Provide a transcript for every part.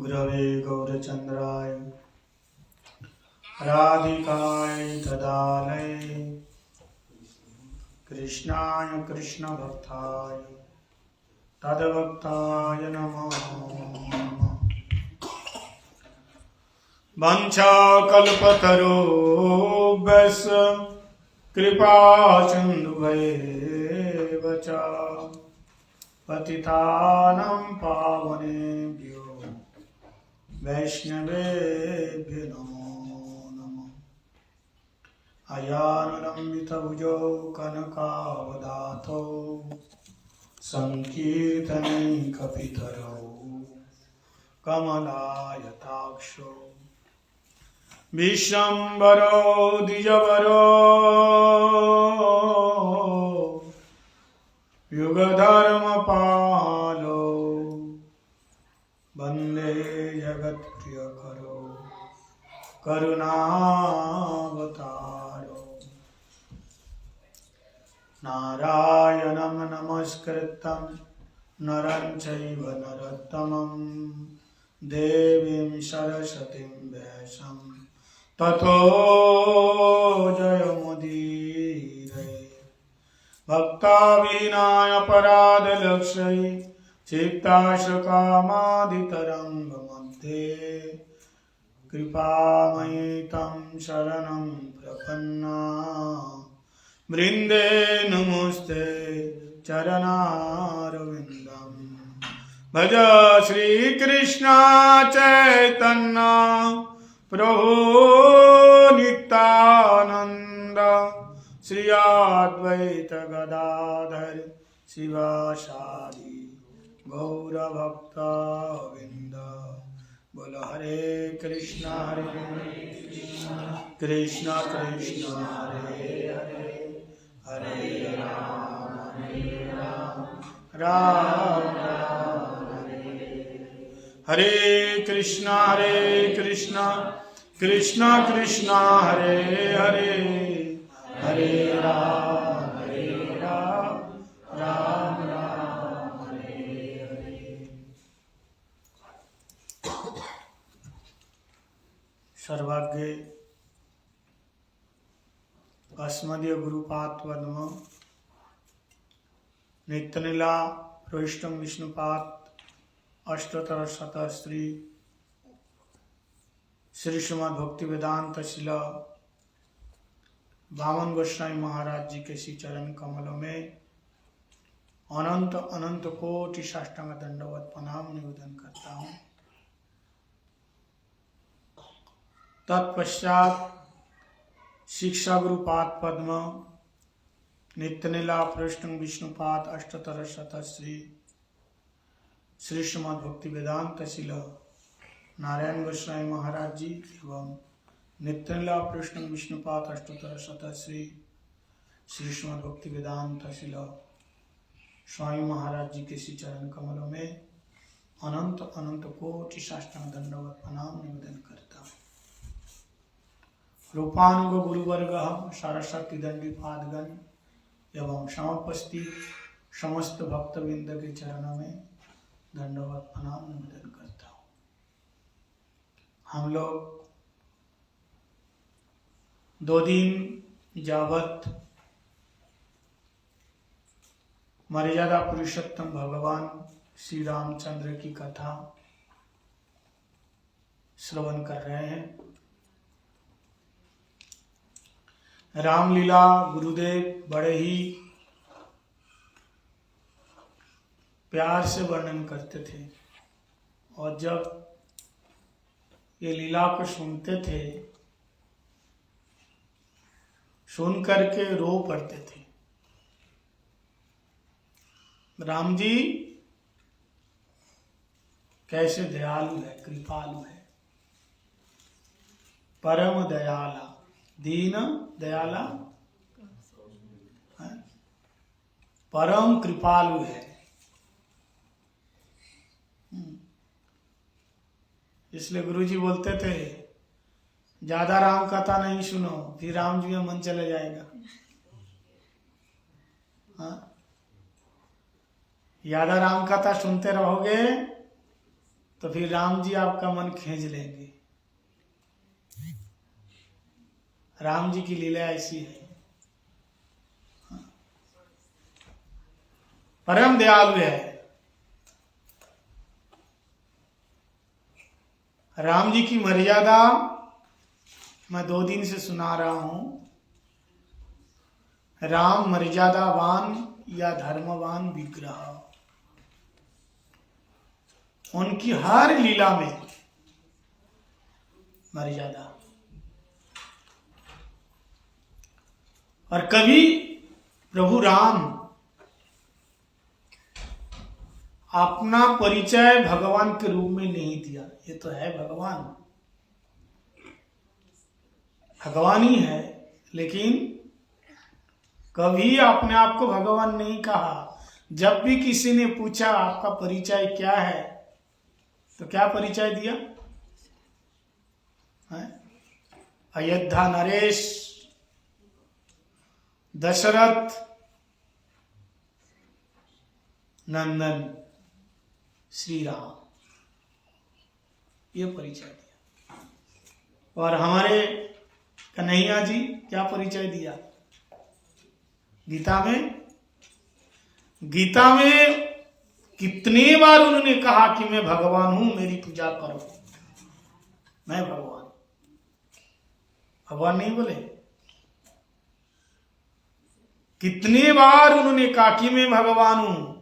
गुरवे गौरचन्द्राय राधिकाय तदालये कृष्णाय कृष्णभक्ताय तद्भक्ताय नमः। वंशाकल्पतरुभ्यश्च कृपासिन्धुभ्येव च पतितानां पावनेभ्यो वैष्णवेभ्यो नमो नमः। अयानुलम्बितभुजौ कनकावदातौ संकीर्तनैकपितरौ कमलायताक्षौ विश्वम्भरो द्विजवरो युगधर्मपालो वन्दे जगत्प्रियकरो करुणावतारो। नारायणं नमस्कृतं नरं चैव नरोत्तमं देवीं सरस्वतीं व्यासं ततो जयमुदीरये। भक्ताविनाय अपराधलक्षये चित्ताशकामादितरङ्गमध्ये कृपामयि तं शरणं प्रपन्ना वृन्दे नमस्ते चरणारविन्दं। भज श्रीकृष्ण चैतन्य प्रभु नित्यानन्द श्री अद्वैत गदाधर शिवासादि गौरभक्तवृन्द। बोल हरे कृष्ण कृष्ण कृष्ण हरे हरे हरे राम राम राम हरे कृष्ण कृष्ण कृष्ण हरे हरे हरे राम राम राम हरे हरे। सर्वाग्रे अस्मदीय गुरुपाद पद्म नित्यलीला वैष्णव विष्णुपाद अष्टोत्तर शतश्री श्री श्रीमद् भक्ति वेदांत शिल वामन गोस्वामी महाराज जी के श्री चरण कमलों में अनंत अनंत कोटि साष्टांग दंडवत प्रणाम निवेदन करता हूँ। तत्पश्चात शिक्षा गुरुपाद पद्म नित्यलीला वैष्णव विष्णुपाद अष्टोत्तर शतश्री श्री श्रीमद् भक्ति वेदांत शिल नारायण गोस्वामी महाराज जी एवं नित्यलीला वैष्णव विष्णुपाद अष्टोत्तर शतश्री श्री श्रीमद् भक्ति वेदांत शिल स्वामी महाराज जी के श्री चरण कमलों में अनंत अनंत कोटि साष्टांग दंडवत प्रणाम निवेदन करता हूँ। रूपानुग गुरुवर्ग सरस्वती दंडी पादगण एवं समुपस्थित समस्त भक्तवृंद के चरणों में दंडवत प्रणाम निवेदन करता हूँ। हम लोग 2 दिन जावत मर्यादा पुरुषोत्तम भगवान श्री रामचंद्र की कथा श्रवण कर रहे हैं। रामलीला गुरुदेव बड़े ही प्यार से वर्णन करते थे और जब ये लीला को सुनते थे सुन करके रो पड़ते थे। राम जी कैसे दयालु है, कृपालु है, परम दयाला, दीन दयाला, परम कृपालु है। इसलिए गुरुजी बोलते थे ज्यादा राम कथा नहीं सुनो, फिर राम जी में मन चले जाएगा। हाँ, ज्यादा राम कथा सुनते रहोगे तो फिर राम जी आपका मन खींच लेंगे। राम जी की लीला ऐसी है, परम दयालु है। राम जी की मर्यादा मैं 2 दिन से सुना रहा हूं। राम मर्यादावान या धर्मवान विग्रह, उनकी हर लीला में मर्यादा। और कभी प्रभु राम अपना परिचय भगवान के रूप में नहीं दिया। ये तो है भगवान, भगवान ही है, लेकिन कभी अपने आप को भगवान नहीं कहा। जब भी किसी ने पूछा आपका परिचय क्या है, तो क्या परिचय दिया? अयोध्या नरेश, दशरथ नंदन श्री राम, ये परिचय दिया। और हमारे कन्हैया जी क्या परिचय दिया? गीता में कितनी बार उन्होंने कहा कि मैं भगवान हूं, मेरी पूजा करो, मैं भगवान नहीं बोले? कितनी बार उन्होंने कहा कि मैं भगवान हूं।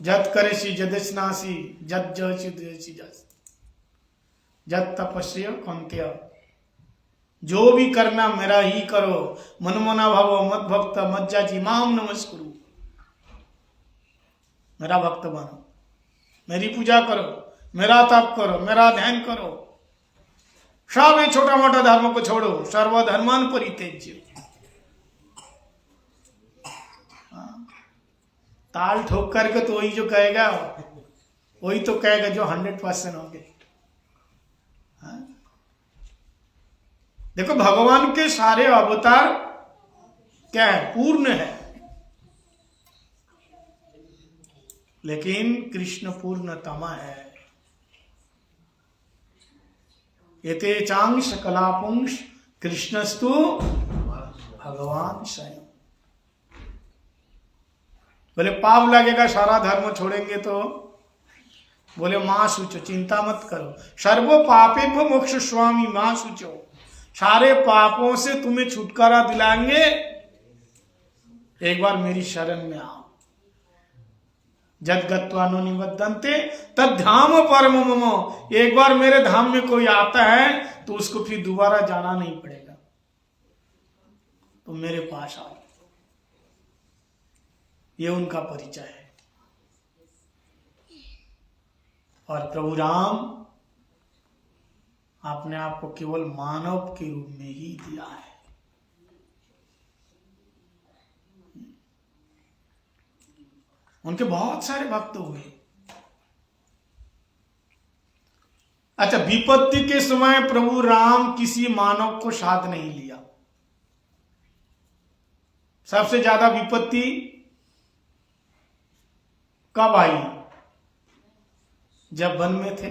जत करेसी जदस्नासी जत जसी जत तपस्या कौंत्य, जो भी करना मेरा ही करो, मनमना भवो मत भक्त मज्जाजी माम नमस्कुरु। मेरा भक्त बनो, मेरी पूजा करो, मेरा तप करो, मेरा ध्यान करो, सब ये छोटा मोटा धर्म को छोड़ो, सर्वधर्मान परित्यज्य। ताल ठोक करके तो वही जो कहेगा, वही तो कहेगा जो 100% होंगे। देखो भगवान के सारे अवतार क्या है? पूर्ण है, लेकिन कृष्ण पूर्णतम है। एते चांश कलापुंश कृष्णस्तु भगवान स्वयं। बोले पाप लगेगा, सारा धर्म छोड़ेंगे तो? बोले मां सूचो, चिंता मत करो, सर्वो पापेभ्यो मोक्ष स्वामी मां सूचो, सारे पापों से तुम्हें छुटकारा दिलाएंगे, एक बार मेरी शरण में आओ। जद गत्वा नो निबद्धन्ते तद धाम परम मम, एक बार मेरे धाम में कोई आता है तो उसको फिर दोबारा जाना नहीं पड़ेगा, तो मेरे पास आओ। ये उनका परिचय है। और प्रभु राम अपने आप को केवल मानव के रूप में ही दिया है। उनके बहुत सारे भक्त हुए। अच्छा, विपत्ति के समय प्रभु राम किसी मानव को साथ नहीं लिया। सबसे ज्यादा विपत्ति कब आई? जब वन में थे।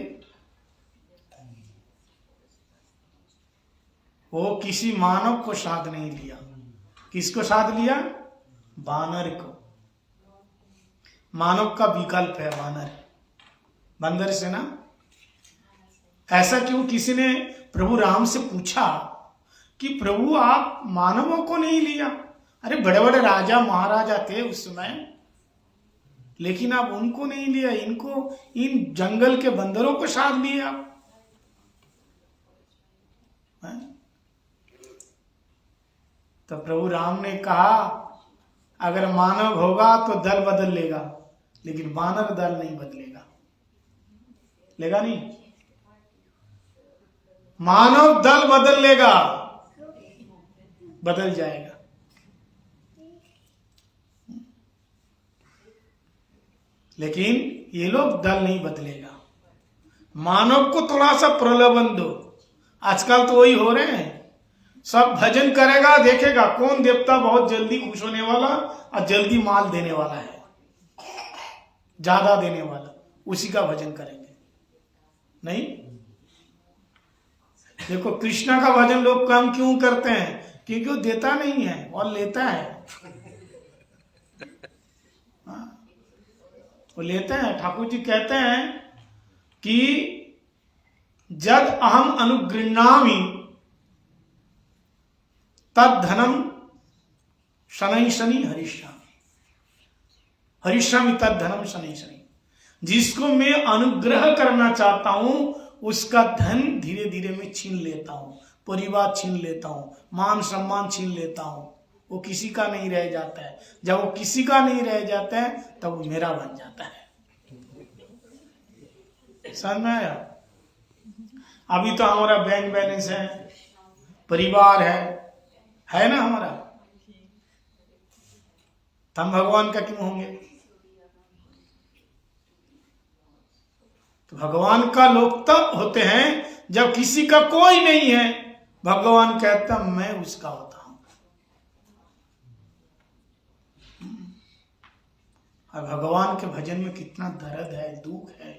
वो किसी मानव को साथ नहीं लिया। किसको साथ लिया? वानर को। मानव का विकल्प है वानर, बंदर से ना। ऐसा क्यों? किसी ने प्रभु राम से पूछा कि प्रभु आप मानवों को नहीं लिया? अरे बड़े बड़े राजा महाराजा थे उस समय, लेकिन आप उनको नहीं लिया, इनको, इन जंगल के बंदरों को साथ लिया। तो प्रभु राम ने कहा अगर मानव होगा तो दल बदल लेगा, लेकिन वानर दल नहीं बदलेगा। लेगा नहीं? मानव दल बदल लेगा, बदल जाएगा। लेकिन ये लोग दल नहीं बदलेगा। मानव को थोड़ा सा प्रलोभन दो। आजकल तो वही हो रहे हैं, सब भजन करेगा, देखेगा कौन देवता बहुत जल्दी खुश होने वाला और जल्दी माल देने वाला है, ज्यादा देने वाला, उसी का भजन करेंगे। नहीं, देखो कृष्णा का भजन लोग कम क्यों करते हैं? क्योंकि वो देता नहीं है और लेता है। वो लेते हैं। ठाकुर जी कहते हैं कि जद अहम अनुगृह्णामि तद धनम शनै शनि हरिष्यामि, हरिष्यामि तद धनम शनै शनि। जिसको मैं अनुग्रह करना चाहता हूं उसका धन धीरे धीरे मैं छीन लेता हूं, परिवार छीन लेता हूं, मान सम्मान छीन लेता हूं। वो किसी का नहीं रह जाता है। जब वो किसी का नहीं रह जाता है तब वो मेरा बन जाता है। समझ में आया? अभी तो हमारा बैंक बैलेंस है, परिवार है ना हमारा, तो हम भगवान का क्यों होंगे? तो भगवान का लोग तब होते हैं जब किसी का कोई नहीं है। भगवान कहता मैं उसका होता हूं। और भगवान के भजन में कितना दर्द है, दुख है,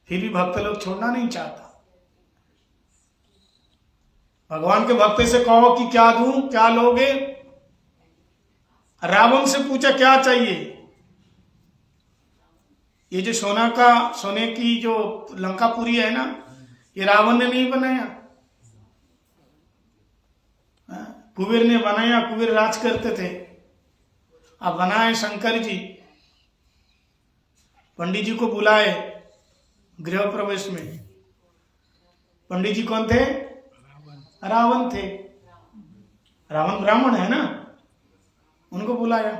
फिर भी भक्त लोग छोड़ना नहीं चाहता। भगवान के भक्त से कहो कि क्या दूं, क्या लोगे? रावण से पूछा क्या चाहिए? ये जो सोने की जो लंकापुरी है ना, ये रावण ने नहीं बनाया, कुबेर ने बनाया। कुबेर राज करते थे। अब बनाए शंकर जी। पंडित जी को बुलाए गृह प्रवेश में। पंडित जी कौन थे? रावण थे। रावण ब्राह्मण है ना, उनको बुलाया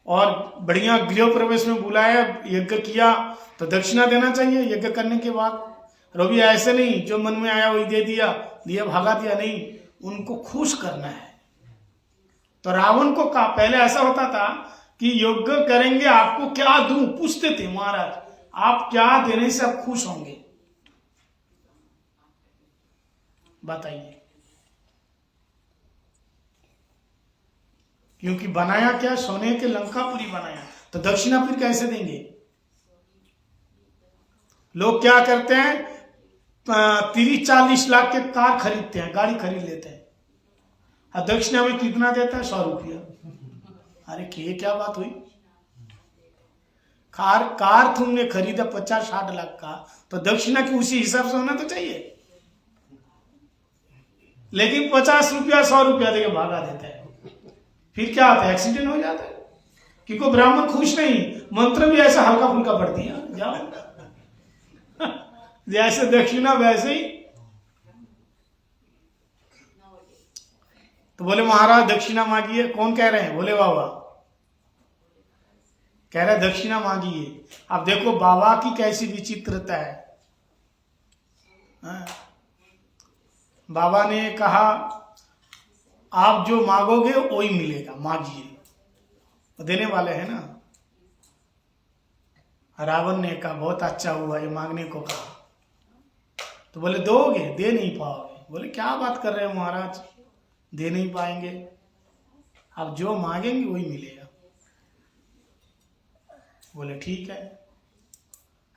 और बढ़िया गृह प्रवेश में बुलाया, यज्ञ किया। तो दक्षिणा देना चाहिए यज्ञ करने के बाद। रवि ऐसे नहीं जो मन में आया वही दे दिया भागा दिया, नहीं, उनको खुश करना है। तो रावण को कहा, पहले ऐसा होता था कि यज्ञ करेंगे आपको क्या दूं, पूछते थे महाराज आप क्या देने से आप खुश होंगे, बताइए। क्योंकि बनाया क्या? सोने के लंकापुरी बनाया, तो दक्षिणा फिर कैसे देंगे? लोग क्या करते हैं, 30-40 लाख के कार खरीदते हैं, गाड़ी खरीद लेते हैं, और दक्षिणा में कितना देता है? 100 रुपया। अरे क्या बात हुई? कार तुमने खरीदा 50-60 लाख का, तो दक्षिणा की उसी हिसाब से होना तो चाहिए। लेकिन 50 रुपया 100 रुपया देके भागा देता है। फिर क्या होता है? एक्सीडेंट हो जाता है। क्योंकि ब्राह्मण खुश नहीं, मंत्र भी ऐसा हल्का फुल्का पढ़ दिया, जाओ जैसे दक्षिणा वैसे ही। तो बोले महाराज दक्षिणा मांगिए। कौन कह रहे हैं? बोले बाबा कह रहे दक्षिणा मांगिए। अब देखो बाबा की कैसी विचित्रता है। बाबा ने कहा आप जो मांगोगे वही मिलेगा, मांगिए। देने वाले हैं ना। रावण ने कहा बहुत अच्छा हुआ ये मांगने को कहा। तो बोले दोगे? दे नहीं पाओगे। बोले क्या बात कर रहे हो महाराज, दे नहीं पाएंगे, आप जो मांगेंगे वही मिलेगा। बोले ठीक है,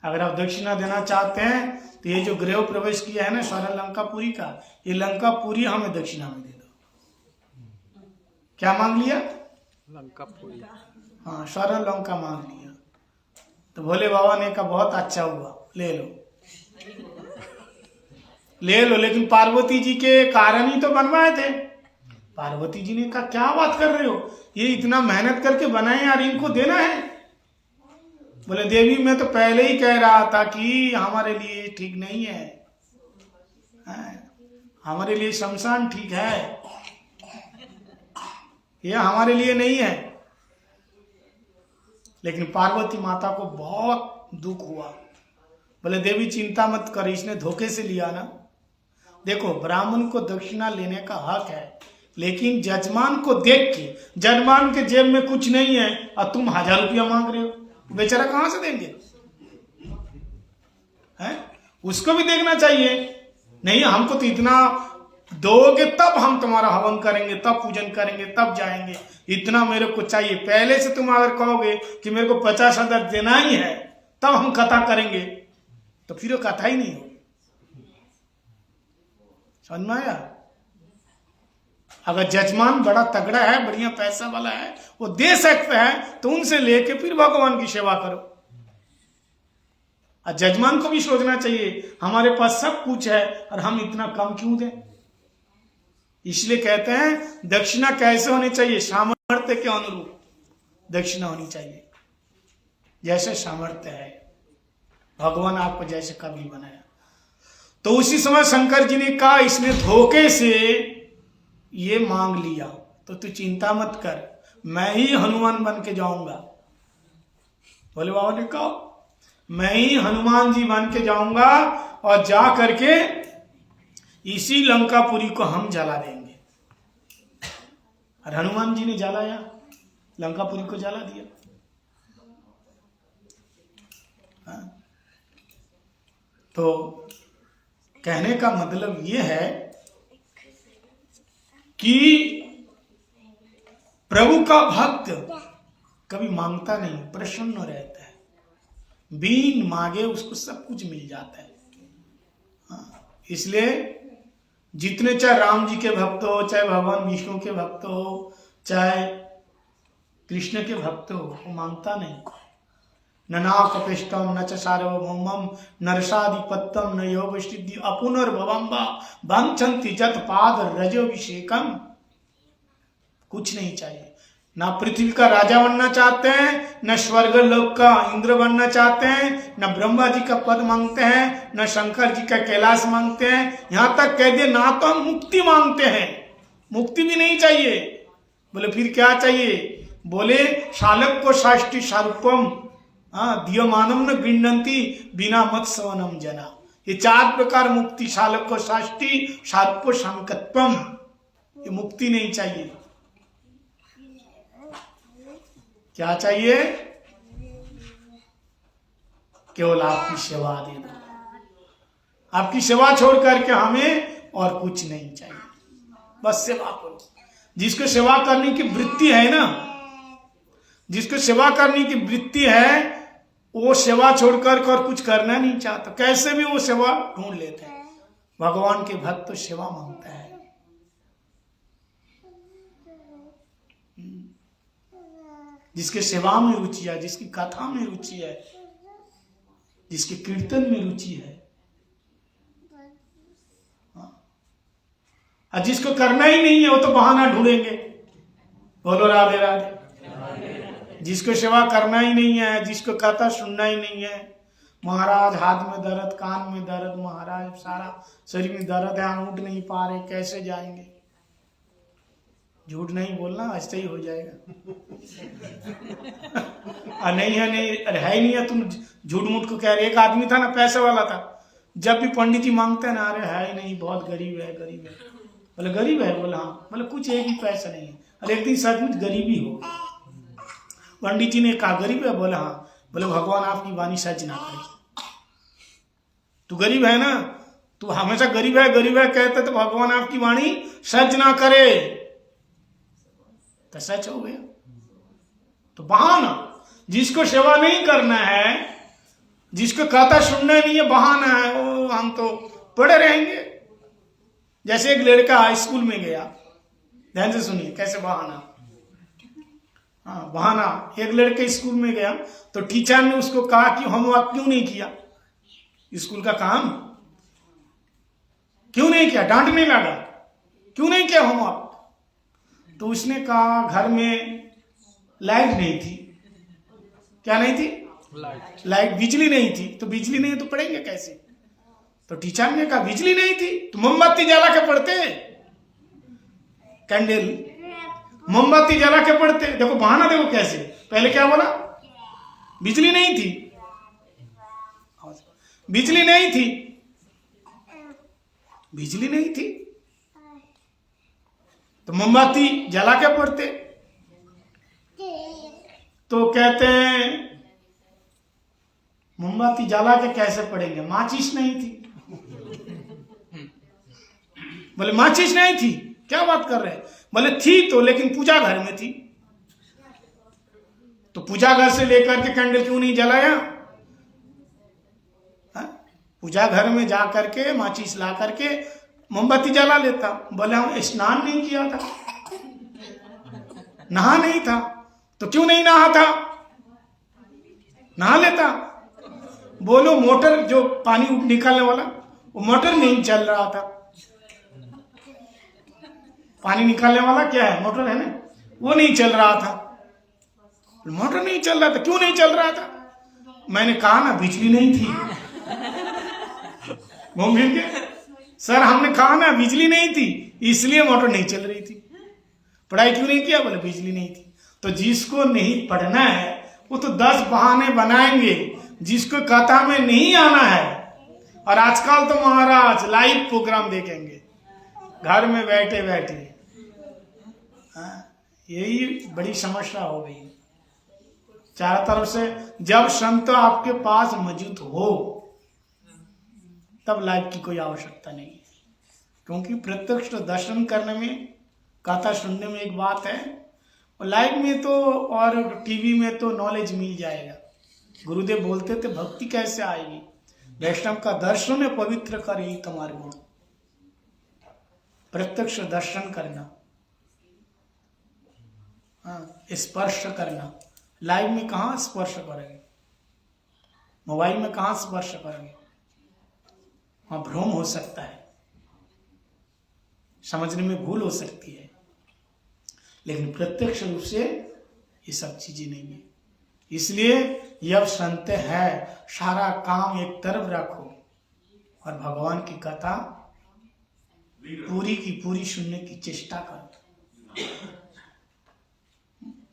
अगर आप दक्षिणा देना चाहते हैं तो ये जो गृह प्रवेश किया है ना स्वर्ण लंकापुरी का, ये लंकापुरी हमें दक्षिणा में दे दो। क्या मांग लिया? लंकापुरी। हाँ, स्वर्ण लंका मांग लिया। तो भोले बाबा ने कहा बहुत अच्छा हुआ, ले लो ले लो। लेकिन पार्वती जी के कारण ही तो बनवाए थे। पार्वती जी ने कहा क्या बात कर रहे हो, ये इतना मेहनत करके बनाए यार, इनको देना है। बोले देवी मैं तो पहले ही कह रहा था कि हमारे लिए ठीक नहीं है, हमारे लिए शमशान ठीक है, यह हमारे लिए नहीं है। लेकिन पार्वती माता को बहुत दुख हुआ। बोले देवी चिंता मत कर, इसने धोखे से लिया ना। देखो ब्राह्मण को दक्षिणा लेने का हक है, लेकिन जजमान को देख के, जजमान के जेब में कुछ नहीं है और तुम 1000 रुपया मांग रहे हो, बेचारा कहां से देंगे? हैं? उसको भी देखना चाहिए। नहीं हमको तो इतना दोगे तब हम तुम्हारा हवन करेंगे, तब पूजन करेंगे, तब जाएंगे, इतना मेरे को चाहिए। पहले से तुम अगर कहोगे कि मेरे को 50,000 देना ही है तब हम कथा करेंगे, तो फिर वो कथा ही नहीं होगी। समझ में आया? अगर जजमान बड़ा तगड़ा है, बढ़िया पैसा वाला है, वो दे सकता है, तो उनसे लेके फिर भगवान की सेवा करो। और जजमान को भी सोचना चाहिए हमारे पास सब कुछ है और हम इतना कम क्यों दें। इसलिए कहते हैं दक्षिणा कैसे होनी चाहिए? सामर्थ्य के अनुरूप दक्षिणा होनी चाहिए, जैसे सामर्थ्य है। भगवान आपको जैसे कभी बनाया। तो उसी समय शंकर जी ने कहा, इसने धोखे से ये मांग लिया तो तू चिंता मत कर, मैं ही हनुमान बन के जाऊंगा। बोले बाबा ने कहा, मैं ही हनुमान जी बन के जाऊंगा और जा करके इसी लंकापुरी को हम जला देंगे। और हनुमान जी ने जलाया, लंकापुरी को जला दिया। तो कहने का मतलब यह है कि प्रभु का भक्त कभी मांगता नहीं, प्रसन्न रहता है। बिन मांगे उसको सब कुछ मिल जाता है। इसलिए जितने, चाहे राम जी के भक्त हो, चाहे भगवान विष्णु के भक्त हो, चाहे कृष्ण के भक्त हो, वो मांगता नहीं। न नाकपिष्टम न च सार्वभौमम नरसाधिपत्यम न योग सिद्धि अपुनर्भवम वांछन्ति जत पाद रजोभिषेकम। कुछ नहीं चाहिए। ना पृथ्वी का राजा बनना चाहते हैं, न स्वर्ग लोक का इंद्र बनना चाहते हैं, न ब्रह्मा जी का पद मांगते हैं, न शंकर जी का कैलाश मांगते हैं। यहां तक कह दिए ना तो हम मुक्ति मांगते हैं, मुक्ति भी नहीं चाहिए। बोले फिर क्या चाहिए? बोले शालक को साष्टि सारूपम दियमानम न गृह्णन्ति बिना मत सवनम जना। ये 4 प्रकार मुक्ति, शालक को साष्टि सारूप संकत्वम, ये मुक्ति नहीं चाहिए। क्या चाहिए? केवल आपकी सेवा दे दो। आपकी सेवा छोड़ करके हमें और कुछ नहीं चाहिए, बस सेवा करो। जिसको सेवा करने की वृत्ति है ना, जिसको सेवा करने की वृत्ति है, वो सेवा छोड़कर और कुछ करना नहीं चाहता। कैसे भी वो सेवा ढूंढ लेते हैं। भगवान के भक्त तो सेवा मांगता है। जिसके सेवा में रुचि है, जिसकी कथा में रुचि है, जिसके कीर्तन में रुचि है, और जिसको करना ही नहीं है वो तो बहाना ढूंढेंगे। बोलो राधे राधे। जिसको सेवा करना ही नहीं है, जिसको कथा सुनना ही नहीं है, महाराज हाथ में दर्द, कान में दर्द, महाराज सारा शरीर में दर्द है, हम उठ नहीं पा रहे, कैसे जाएंगे? झूठ नहीं बोलना, ऐसे ही हो जाएगा। नहीं है, नहीं है ही नहीं है, तुम झूठ मूठ को कह रहे। एक आदमी था ना, पैसे वाला था, जब भी पंडित जी मांगते हैं ना, अरे है ही नहीं, बहुत गरीब है, गरीब है। बोले गरीब है? बोले हाँ। बोले कुछ एक ही पैसा नहीं है। अरे एक दिन सचमुच गरीबी हो। पंडित जी ने कहा गरीब है? बोले हाँ। बोले भगवान आपकी वाणी सच ना करे। तू गरीब है ना, तू हमेशा गरीब है कहते, तो भगवान आपकी वाणी सच ना करे, तो सच हो गया। तो बहाना, जिसको सेवा नहीं करना है, जिसको कथा सुनना नहीं है, बहाना है, वो हम तो पड़े रहेंगे। जैसे एक लड़का स्कूल में गया, ध्यान से सुनिए कैसे बहाना। हाँ बहाना, एक लड़के स्कूल में गया तो टीचर ने उसको कहा कि होमवर्क क्यों नहीं किया, स्कूल का काम क्यों नहीं किया, डांटने लगा, क्यों नहीं किया होमवर्क। तो उसने कहा घर में लाइट नहीं थी। क्या नहीं थी? लाइट, बिजली नहीं थी। तो बिजली नहीं तो पढ़ेंगे कैसे? तो टीचर ने कहा बिजली नहीं थी तो मोमबत्ती जला के पढ़ते, कैंडल मोमबत्ती जला के पढ़ते। देखो बहाना, देखो कैसे। पहले क्या बोला? बिजली नहीं थी, बिजली नहीं थी, बिजली नहीं थी तो मोमबत्ती जला के पढ़ते। तो कहते हैं मोमबत्ती जला के कैसे पढ़ेंगे, माचिस नहीं थी। बोले माचिस नहीं थी, क्या बात कर रहे हैं? बोले थी तो, लेकिन पूजा घर में थी। तो पूजा घर से लेकर के कैंडल क्यों नहीं जलाया? पूजा घर में जा करके माचिस ला करके मोमबत्ती जला लेता। बोले हम स्नान नहीं किया था, नहा नहीं था। तो क्यों नहीं नहा था? नहा लेता। बोलो मोटर जो पानी निकालने वाला, वो मोटर नहीं चल रहा था। पानी निकालने वाला क्या है? मोटर है ना, वो नहीं चल रहा था। मोटर नहीं चल रहा था, क्यों नहीं चल रहा था? मैंने कहा ना बिजली नहीं थी। घूम फिर के सर हमने कहा ना बिजली नहीं थी, इसलिए मोटर नहीं चल रही थी। पढ़ाई क्यों नहीं किया? बोले बिजली नहीं थी। तो जिसको नहीं पढ़ना है वो तो 10 बहाने बनाएंगे। जिसको कथा में नहीं आना है, और आजकल तो महाराज लाइव प्रोग्राम देखेंगे घर में बैठे बैठे। यही बड़ी समस्या हो गई चारों तरफ से। जब संत आपके पास मौजूद हो तब लाइव की कोई आवश्यकता नहीं है, क्योंकि प्रत्यक्ष दर्शन करने में, कथा सुनने में एक बात है, और लाइव में तो और टीवी में तो नॉलेज मिल जाएगा। गुरुदेव बोलते थे भक्ति कैसे आएगी? वैष्णव का दर्शन है पवित्र कर यही तुम्हारे गुण। प्रत्यक्ष दर्शन करना, स्पर्श करना। लाइव में कहाँ स्पर्श करेंगे? मोबाइल में कहाँ स्पर्श करेंगे? वहां भ्रम हो सकता है, समझने में भूल हो सकती है, लेकिन प्रत्यक्ष रूप से ये सब चीजें नहीं है। इसलिए यह संत है, सारा काम एक तरफ रखो और भगवान की कथा पूरी की पूरी सुनने की चेष्टा करो।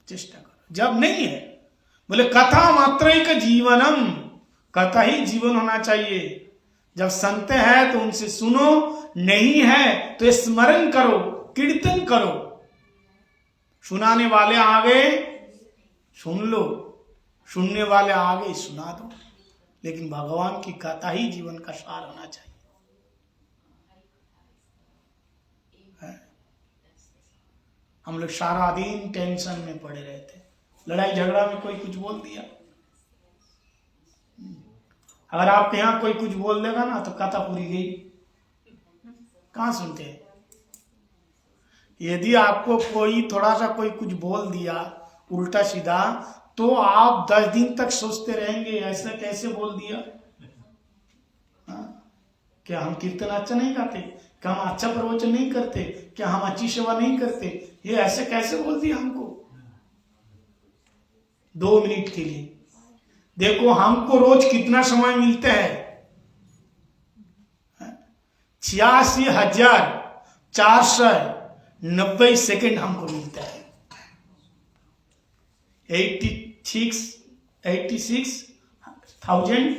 चेष्टा करो। जब नहीं है, बोले कथा मात्रैक जीवनम, कथा ही जीवन होना चाहिए। जब संत है तो उनसे सुनो, नहीं है तो स्मरण करो, कीर्तन करो। सुनाने वाले आ गए सुन लो, सुनने वाले आ गए सुना दो, लेकिन भगवान की कथा ही जीवन का सार होना चाहिए। हम लोग सारा दिन टेंशन में पड़े रहते, लड़ाई झगड़ा में कोई कुछ बोल दिया, अगर आपके यहाँ कोई कुछ बोल देगा ना तो कथा पूरी गई, कहां सुनते हैं। यदि आपको कोई थोड़ा सा कोई कुछ बोल दिया उल्टा सीधा, तो आप 10 दिन तक सोचते रहेंगे ऐसा कैसे बोल दिया। क्या हम कीर्तन अच्छा नहीं गाते? क्या हम अच्छा प्रवचन नहीं करते? क्या हम अच्छी सेवा नहीं करते? ये ऐसे कैसे बोल दिया हमको 2 मिनट के लिए। देखो हमको रोज कितना समय मिलता है? 86,490 सेकेंड हमको मिलता है। 86,000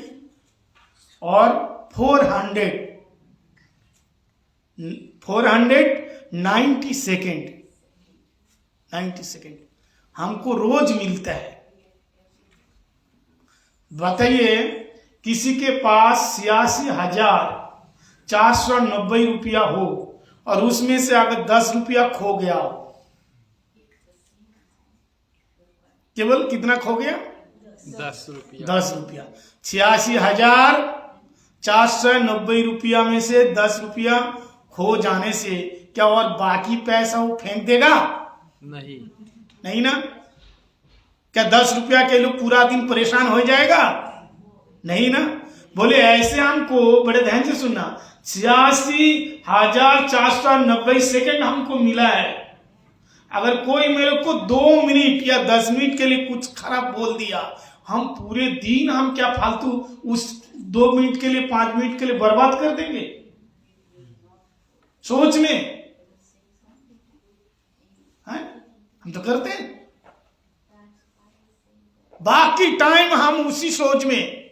और 490 सेकेंड, 90 सेकेंड हमको रोज मिलता है। बताइए किसी के पास 86,490 रुपया हो और उसमें से अगर 10 रुपया खो गया हो, केवल कितना खो गया? 10 रुपया। 10 रुपया। 86,490 रुपया में से 10 रुपया खो जाने से क्या और बाकी पैसा वो फेंक देगा? नहीं, नहीं ना। क्या 10 रुपया के लिए पूरा दिन परेशान हो जाएगा? नहीं ना। बोले ऐसे हमको बड़े ध्यान से सुनना, 86,490 सेकेंड हमको मिला है। अगर कोई मेरे को 2 मिनट या 10 मिनट के लिए कुछ खराब बोल दिया, हम पूरे दिन हम क्या फालतू उस 2 मिनट के लिए 5 मिनट के लिए बर्बाद कर देंगे सोच में? है? हम तो करते हैं। बाकी टाइम हम उसी सोच में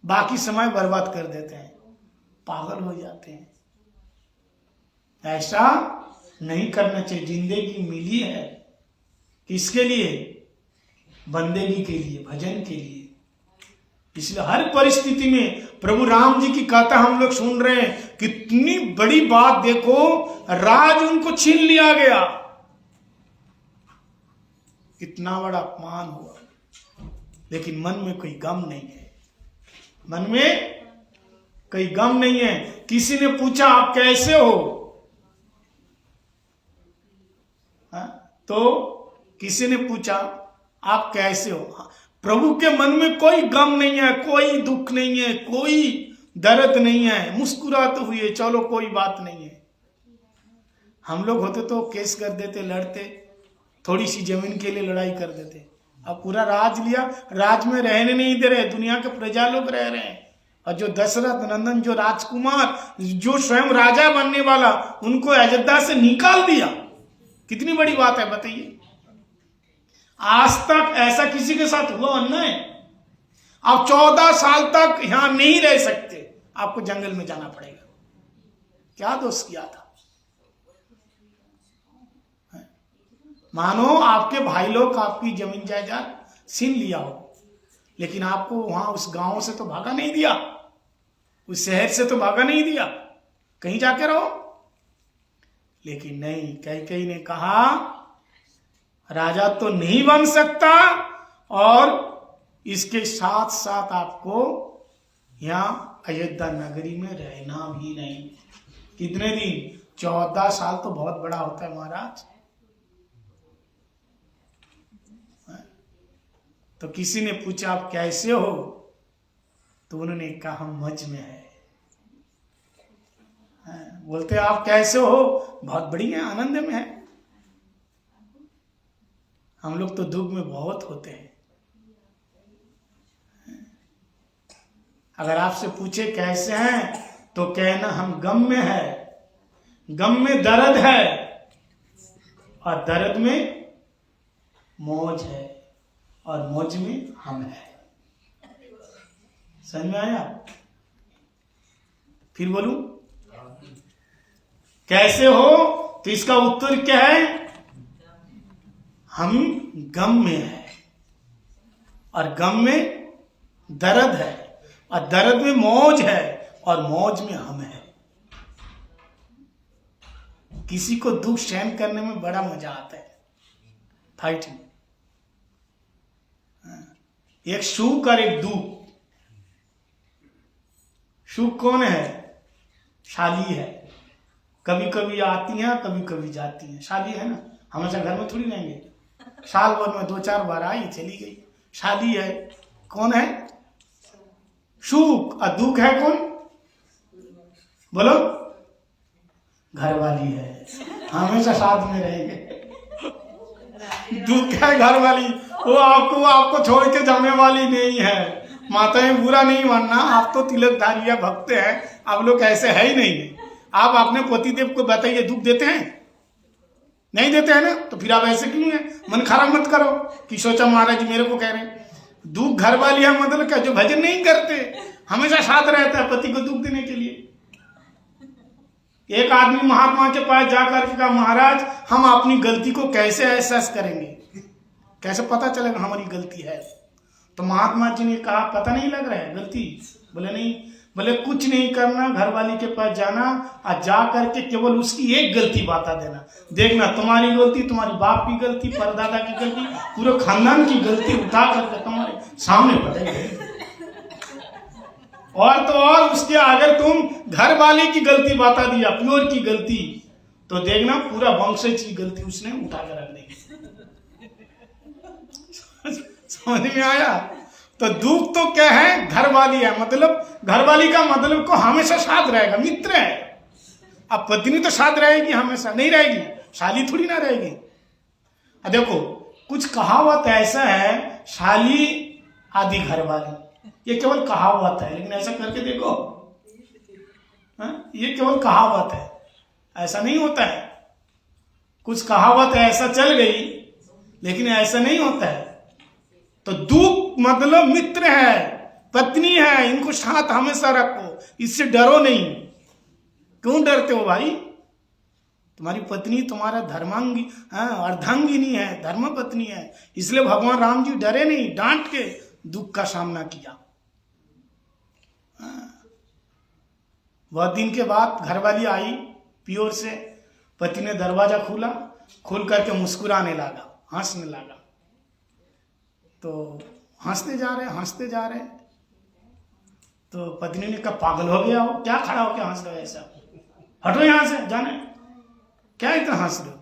बाकी समय बर्बाद कर देते हैं, पागल हो जाते हैं। ऐसा नहीं करना चाहिए। जिंदगी मिली है किसके लिए? बंदेगी के लिए, भजन के लिए। इसलिए हर परिस्थिति में प्रभु राम जी की कथा हम लोग सुन रहे हैं, कितनी बड़ी बात देखो, राज उनको छीन लिया गया, कितना बड़ा अपमान हुआ, लेकिन मन में कोई गम नहीं है, मन में कोई गम नहीं है। किसी ने पूछा आप कैसे हो, तो किसी ने पूछा आप कैसे हो, प्रभु के मन में कोई गम नहीं है, कोई दुख नहीं है, कोई दर्द नहीं है, मुस्कुराते हुए चलो कोई बात नहीं है। हम लोग होते तो केस कर देते, लड़ते, थोड़ी सी जमीन के लिए लड़ाई कर देते। अब पूरा राज लिया, राज में रहने नहीं दे रहे, दुनिया के प्रजा लोग रह रहे हैं। और जो दशरथ नंदन, जो राजकुमार, जो स्वयं राजा बनने वाला, उनको अयोध्या से निकाल दिया। कितनी बड़ी बात है बताइए। आज तक ऐसा किसी के साथ हुआ अन्याय? आप 14 साल तक यहां नहीं रह सकते, आपको जंगल में जाना पड़ेगा। क्या दोष किया था? मानो आपके भाई लोग आपकी जमीन जायदाद छीन लिया हो, लेकिन आपको वहां उस गांव से तो भागा नहीं दिया, उस शहर से तो भागा नहीं दिया, कहीं जाके रहो। लेकिन नहीं, कैकेयी ने कहा राजा तो नहीं बन सकता, और इसके साथ साथ आपको यहां अयोध्या नगरी में रहना भी नहीं। कितने दिन? 14 साल तो बहुत बड़ा होता है महाराज। तो किसी ने पूछा आप कैसे हो, तो उन्होंने कहा हम मौज में है। बोलते आप कैसे हो? बहुत बढ़िया, आनंद में है। हम लोग तो दुख में बहुत होते हैं। अगर आपसे पूछे कैसे हैं, तो कहना हम गम में है, गम में दर्द है, और दर्द में मौज है, और मौज में हम है। समझ में आया? फिर बोलूं कैसे हो, तो इसका उत्तर क्या है? हम गम में है, और गम में दर्द है, और दर्द में मौज है, और मौज में हम है। किसी को दुख सहन करने में बड़ा मजा आता है, फाइटिंग। एक सुख और एक दुख। सुख कौन है? शाली है, कभी कभी आती हैं, कभी कभी जाती हैं। शाली है ना, हमेशा घर में थोड़ी रहेंगे, साल भर में 2-4 बार आई चली गई, शादी है। कौन है? सुख। और दुख है कौन? बोलो। घरवाली है, हमेशा साथ में रहेंगे। दुख है घरवाली, वो आपको छोड़ के जाने वाली नहीं है। माताएं बुरा नहीं मानना, आप तो तिलकधारी या भक्त हैं, आप लोग ऐसे है ही नहीं। आप अपने पतिदेव को बताइए दुख देते हैं? नहीं देते हैं ना, तो फिर आप ऐसे क्यों हैं? मन खराब मत करो कि सोचा महाराज जी मेरे को कह रहे हैं। दुख घर वाली है मतलब क्या? जो भजन नहीं करते, हमेशा साथ रहता है पति को दुख देने के लिए। एक आदमी महात्मा के पास जाकर के कहा महाराज हम अपनी गलती को कैसे एहसास करेंगे, कैसे पता चलेगा हमारी गलती है? तो महात्मा जी ने कहा पता नहीं लग रहा है गलती? बोले नहीं। बोले कुछ नहीं करना, घर वाली के पास जाना और जा करके केवल उसकी एक गलती बता देना, देखना तुम्हारी गलती, तुम्हारी बाप की गलती, परदादा की गलती, पूरे खानदान की गलती उठा करके तुम्हारे सामने पड़ेगी। और तो और उसके अगर तुम घर वाले की गलती बता दिया, प्योर की गलती, तो देखना पूरा वंशज की गलती उसने उठा कर रख देगी। समझ में आया? तो दुख तो क्या है? घर वाली है, मतलब घर वाली का मतलब को हमेशा साथ रहेगा, मित्र है। अब पत्नी तो साथ रहेगी, हमेशा नहीं रहेगी, शाली थोड़ी ना रहेगी। देखो कुछ कहावत ऐसा है, शाली आदि घर वाली, ये केवल कहावत है, लेकिन ऐसा करके देखो, ये केवल कहावत है, ऐसा नहीं होता है। कुछ कहावत ऐसा चल गई, लेकिन ऐसा नहीं होता है। तो दुख मतलब मित्र है, पत्नी है, इनको साथ हमेशा रखो, इससे डरो नहीं। क्यों डरते हो भाई? तुम्हारी पत्नी तुम्हारा धर्मांगी अर्धांगिनी है, धर्म पत्नी है, इसलिए भगवान राम जी डरे नहीं, डांट के दुख का सामना किया। बहुत दिन के बाद घरवाली आई प्योर से, पति ने दरवाजा खोला, खोल करके मुस्कुराने लगा, हंसने लगा। तो हंसते जा रहे, तो पत्नी ने कहा पागल हो गया हो, क्या खड़ा हो क्या हंस रहे हो ऐसा, हटो यहां से, जाने क्या इतना हंस रहे हो।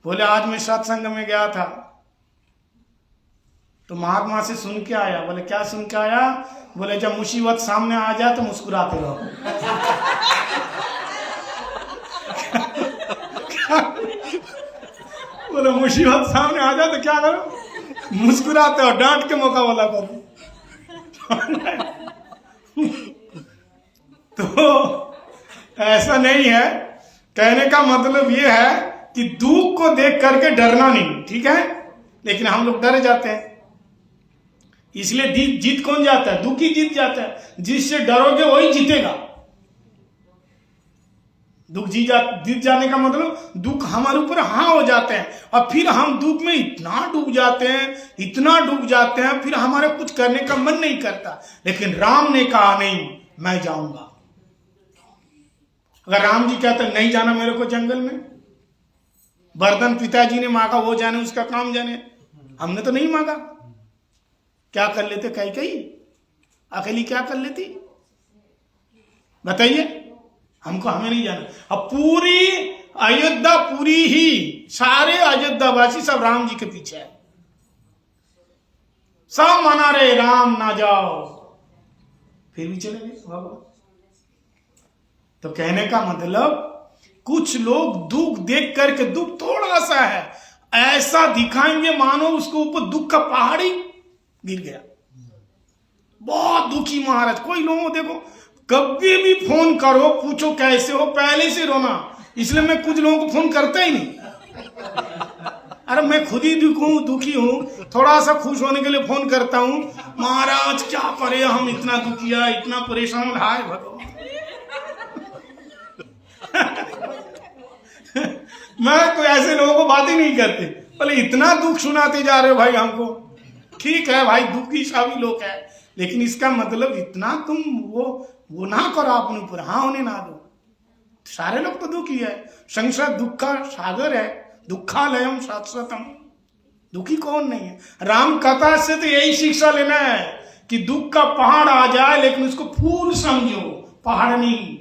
बोले आज मैं सत्संग में गया था तो महात्मा से सुन के आया। बोले क्या सुन के आया? बोले जब मुसीबत सामने आ जाए तो मुस्कुराते रहो। बोले मुसीबत सामने आ जाए तो क्या करो? मुस्कुराते हो, डांट के मुकाबला करो। तो ऐसा नहीं है। कहने का मतलब ये है कि दुख को देख करके डरना नहीं, ठीक है, लेकिन हम लोग डर जाते हैं। इसलिए जीत कौन जाता है? दुख ही जीत जाता है। जिससे डरोगे वही जीतेगा। दुख जीत जाने का मतलब दुख हमारे ऊपर हाँ हो जाते हैं और फिर हम दुख में इतना डूब जाते हैं, फिर हमारा कुछ करने का मन नहीं करता। लेकिन राम ने कहा नहीं, मैं जाऊंगा। अगर राम जी कहते नहीं जाना मेरे को जंगल में, वरदान पिताजी ने मांगा वो जाने, उसका काम जाने, हमने तो नहीं मांगा। क्या कर लेते? कई अकेली क्या कर लेती? बताइए हमको, हमें नहीं जाना। अब पूरी अयोध्या, पूरी ही सारे अयोध्यावासी सब राम जी के पीछे है, सब मना रहे राम ना जाओ, फिर भी चले गए भगवान। तो कहने का मतलब कुछ लोग दुख देख करके, दुख थोड़ा सा है ऐसा दिखाएंगे मानो उसके ऊपर दुख का पहाड़ ही गिर गया। बहुत दुखी महाराज। कोई लोगों देखो, कभी भी फोन करो पूछो कैसे हो, पहले से रोना। इसलिए मैं कुछ लोगों को फोन करता ही नहीं। अरे मैं खुद ही दुखी हूं, थोड़ा सा खुश होने के लिए फोन करता हूं। महाराज क्या करे, हम इतना दुखिया, इतना परेशान, हाय भगवान। मैं कोई ऐसे लोगों को बात ही नहीं करते। बोले इतना दुख सुनाते जा रहे हो भाई हमको। ठीक है भाई, दुखी सभी लोग है, लेकिन इसका मतलब इतना तुम वो ना करो अपने ऊपर, हाँ होने ना दो। सारे लोग तो दुखी है। संसार दुख का सागर है, दुखालयम शाश्वतम। दुखी कौन नहीं है? राम कथा से तो यही शिक्षा लेना है कि दुख का पहाड़ आ जाए लेकिन उसको फूल समझो, पहाड़ नहीं।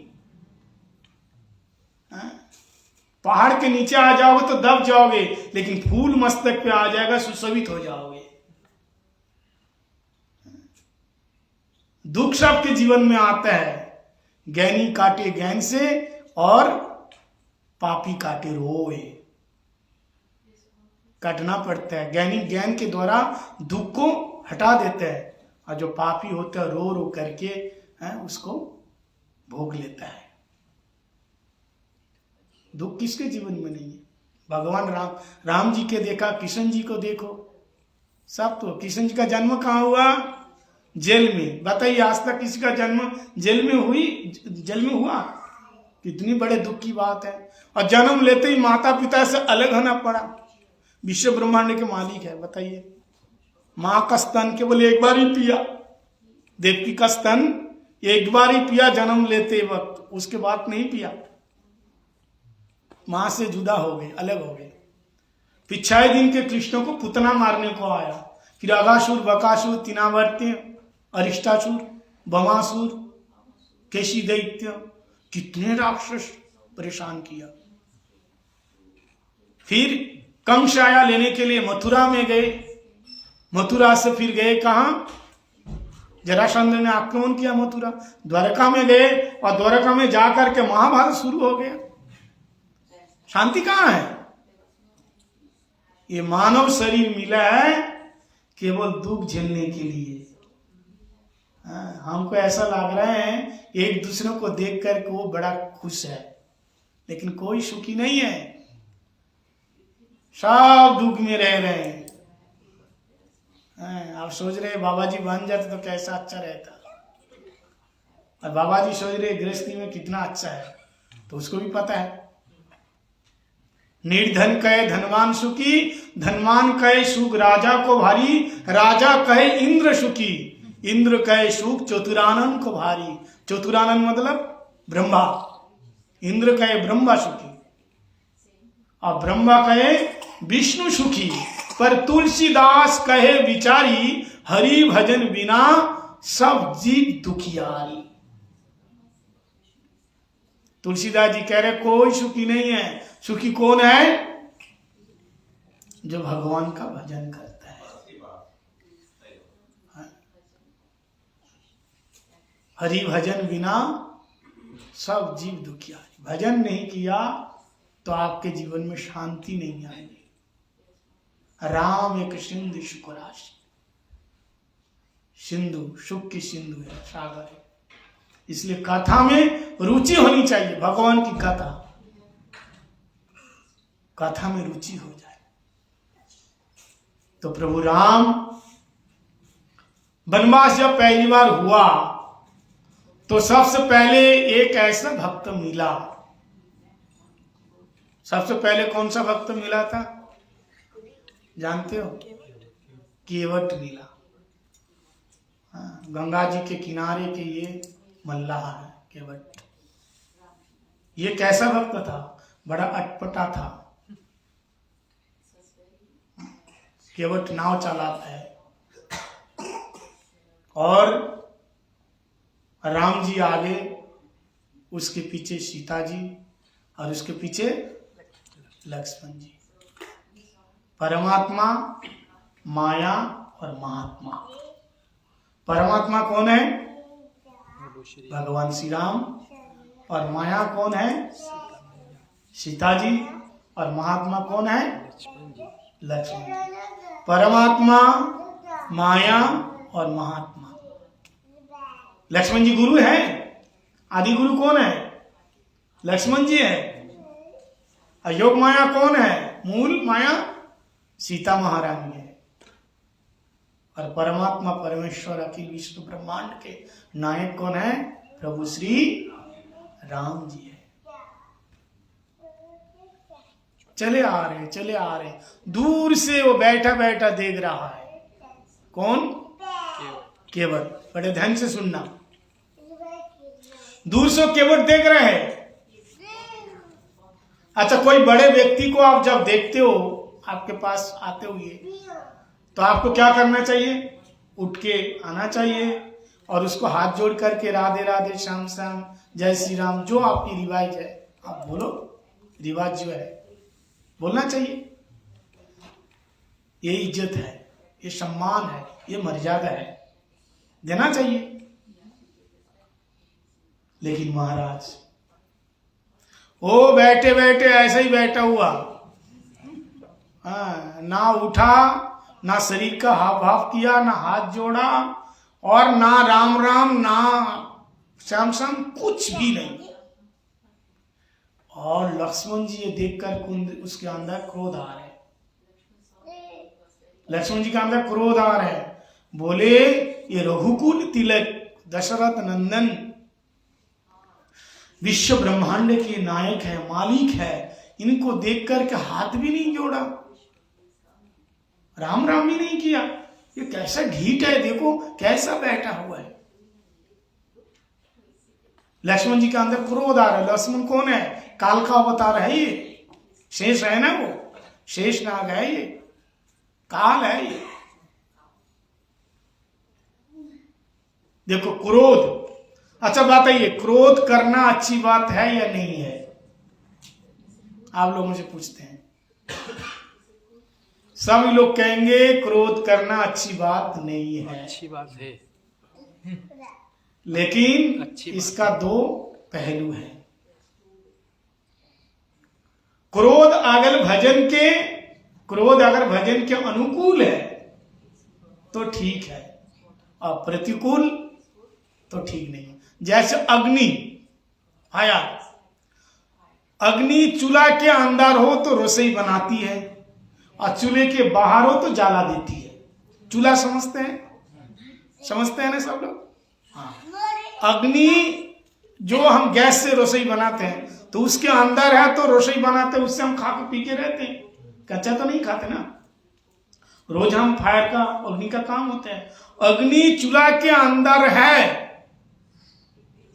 पहाड़ के नीचे आ जाओगे तो दब जाओगे, लेकिन फूल मस्तक पे आ जाएगा, सुशोभित हो जाओगे। दुख सबके जीवन में आता है। ज्ञानी काटे ज्ञान से और पापी काटे रोए। काटना पड़ता है। ज्ञानी ज्ञान के द्वारा दुख को हटा देता है, और जो पापी होता है रो रो करके उसको भोग लेता है। दुख किसके जीवन में नहीं है? भगवान राम जी के देखा, कृष्ण जी को देखो, सब तो। कृष्ण जी का जन्म कहाँ हुआ? जेल में। बताइए आज तक किसी का जन्म जेल में हुआ? कितनी बड़े दुख की बात है। और जन्म लेते ही माता पिता से अलग होना पड़ा। विश्व ब्रह्मांड के मालिक है, बताइए। माँ का स्तन केवल एक बार ही पिया, देवकी का स्तन एक बार ही पिया जन्म लेते वक्त, उसके बाद नहीं पिया। मां से जुदा हो गए, अलग हो गए। फिर 6 दिन के कृष्ण को पुतना मारने को आया। फिर अगासुर, बकासुर, तिनावर्त्य, अरिष्टासुर, बमासुर, केशी दैत्य, कितने राक्षस परेशान किया। फिर कंस आया लेने के लिए, मथुरा में गए। मथुरा से फिर गए कहां? जरासंध ने आक्रमण किया मथुरा। द्वारका में गए और द्वारका में जाकर के महाभारत शुरू हो गया। शांति कहां है? ये मानव शरीर मिला है केवल दुख झेलने के लिए। हमको ऐसा लग रहा है एक दूसरे को देख करके वो बड़ा खुश है, लेकिन कोई सुखी नहीं है। सब दुख में रह रहे हैं। आप सोच रहे बाबा जी बन जाते तो कैसा अच्छा रहता, और बाबा जी सोच रहे गृहस्थी में कितना अच्छा है, तो उसको भी पता है। निर्धन कहे धनवान सुखी, धनवान कहे सुख राजा को भारी, राजा कहे इंद्र सुखी, इंद्र कहे सुख चतुरानन को भारी। चतुरानन मतलब ब्रह्मा, इंद्र कहे ब्रह्मा सुखी और ब्रह्मा कहे विष्णु सुखी, पर तुलसीदास कहे विचारी, हरि भजन बिना सब जीव दुखियारी। तुलसीदास जी कह रहे कोई सुखी नहीं है, सुखी कौन है? जो भगवान का भजन करता है। हरि भजन बिना सब जीव दुखियारी। भजन नहीं किया तो आपके जीवन में शांति नहीं आएगी। राम एक सिंधु सुख राशि, सिंधु सुख की सिंधु है, सागर है। इसलिए कथा में रुचि होनी चाहिए। भगवान की कथा में रुचि हो जाए। तो प्रभु राम वनवास जब पहली बार हुआ तो सबसे पहले एक ऐसा भक्त मिला। सबसे पहले कौन सा भक्त मिला था जानते हो? केवट मिला। गंगा जी के किनारे के ये मल्लाह है केवट। ये कैसा भक्त था? बड़ा अटपटा था। केवट नाव चलाता है और राम जी आगे, उसके पीछे सीता जी और उसके पीछे लक्ष्मण जी। परमात्मा, माया और महात्मा। परमात्मा कौन है? भगवान श्री राम। और माया कौन है? सीता जी। और महात्मा कौन है? लक्ष्मण जी। परमात्मा, माया और महात्मा। लक्ष्मण जी गुरु है। आदि गुरु कौन है? लक्ष्मण जी है। योग माया कौन है? मूल माया सीता महारानी है। और परमात्मा परमेश्वर अखिल विश्व ब्रह्मांड के नायक कौन है? प्रभु श्री राम जी है। चले आ रहे। दूर से वो बैठा बैठा देख रहा है। कौन? केवट। बड़े ध्यान से सुनना। दूर से केवट देख रहे हैं। अच्छा, कोई बड़े व्यक्ति को आप जब देखते हो आपके पास आते हुए, तो आपको क्या करना चाहिए? उठ के आना चाहिए और उसको हाथ जोड़ करके राधे राधे, श्याम श्याम, जय श्री राम, जो आपकी रिवाज है आप बोलो। रिवाज जो है बोलना चाहिए। ये इज्जत है, ये सम्मान है, ये मर्यादा है, देना चाहिए। लेकिन महाराज वो बैठे बैठे ऐसे ही बैठा हुआ, ना उठा, ना शरीर का हाव भाव किया, ना हाथ जोड़ा, और ना राम राम, ना श्याम श्याम, कुछ भी नहीं। और लक्ष्मण जी ये देखकर उसके अंदर क्रोध आ रहे। लक्ष्मण जी के अंदर क्रोध आ रहे। बोले ये रघुकुल तिलक दशरथ नंदन विश्व ब्रह्मांड के नायक है, मालिक है, इनको देख करके हाथ भी नहीं जोड़ा, राम राम भी नहीं किया। ये कैसा ढीठ है, देखो कैसा बैठा हुआ है। लक्ष्मण जी के अंदर क्रोध आ रहा है। लक्ष्मण कौन है? काल का अवतार है ये, शेष है ना, वो शेष नाग है, ये काल है ये। देखो क्रोध। अच्छा बताइए, क्रोध करना अच्छी बात है या नहीं है? आप लोग मुझे पूछते हैं। सभी लोग कहेंगे क्रोध करना अच्छी बात नहीं है। अच्छी बात है, लेकिन अच्छी बात इसका दो पहलू है। क्रोध अगर भजन के अनुकूल है तो ठीक है, और प्रतिकूल तो ठीक नहीं है। जैसे अग्नि, आया अग्नि चूल्हा के अंदर हो तो रसोई बनाती है, और चूल्हे के बाहर हो तो जला देती है। चूल्हा समझते हैं ना सब लोग? हाँ। अग्नि जो हम गैस से रसोई बनाते हैं तो उसके अंदर है तो रसोई बनाते हैं, उससे हम खा के पी के रहते हैं, कच्चा तो नहीं खाते ना। रोज हम फायर का, अग्नि का काम होता है। अग्नि चूल्हा के अंदर है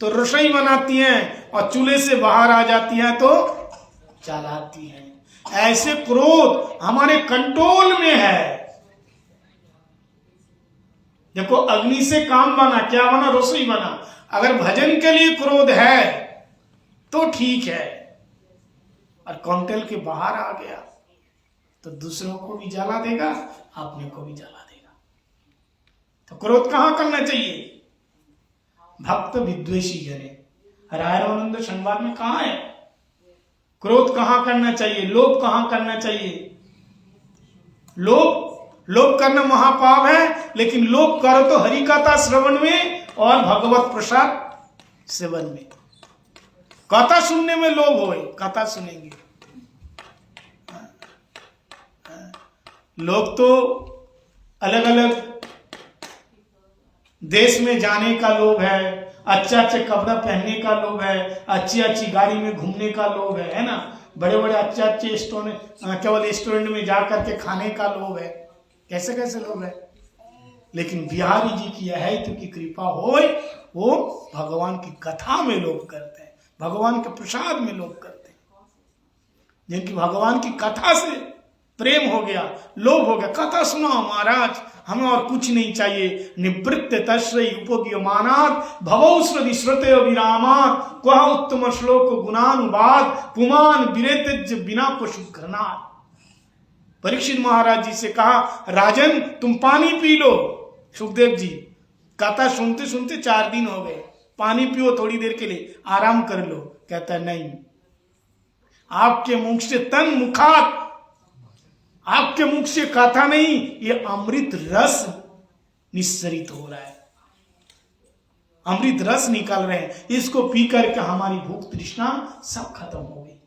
तो रसोई बनाती हैं, और चूल्हे से बाहर आ जाती हैं तो जलाती हैं। ऐसे क्रोध हमारे कंट्रोल में है। देखो, अग्नि से काम बना, क्या बना? रसोई बना। अगर भजन के लिए क्रोध है तो ठीक है, और कंट्रोल के बाहर आ गया तो दूसरों को भी जला देगा, अपने को भी जला देगा। तो क्रोध कहां करना चाहिए? भक्त विद्वेषी जने। रायरानंद संवाद में कहा है क्रोध कहां करना चाहिए, लोभ कहां करना चाहिए? लोभ करना महापाप है, लेकिन लोभ करो तो हरि कथा श्रवण में और भगवत प्रसाद सेवन में। कथा सुनने में लोभ होए, कथा सुनेंगे। लोग तो अलग अलग देश में जाने का लोभ है, अच्छे कपड़ा पहनने का लोभ है, अच्छी गाड़ी में घूमने का लोभ है ना, बड़े बड़े अच्छे केवल रेस्टोरेंट में जा करके खाने का लोभ है। कैसे कैसे लोभ है। लेकिन बिहारी जी की यह तो की कृपा होए, वो भगवान की कथा में लोभ करते हैं, भगवान के प्रसाद में लोभ करते हैं। जिनकी भगवान की कथा से प्रेम हो गया, लोभ हो गया, कथा सुनाओ महाराज, हमें और कुछ नहीं चाहिए। निवृत्त तश्रय उपगीयमानात् भवौ श्रुति श्रुतयो विरामात् क्व उत्तम श्लोक गुणानुवाद पुमान विरेतज बिना पशुघ्रनात्। परीक्षित महाराज जी से कहा, राजन तुम पानी पी लो। सुखदेव जी कथा सुनते सुनते 4 दिन हो गए, पानी पियो थोड़ी देर के लिए, आराम कर लो। कहता नहीं, आपके मुख से तन मुखात, आपके मुख से कथा नहीं, ये अमृत रस निस्सरित हो रहा है, अमृत रस निकल रहे हैं। इसको पी करके हमारी भूख तृष्णा सब खत्म हो गई।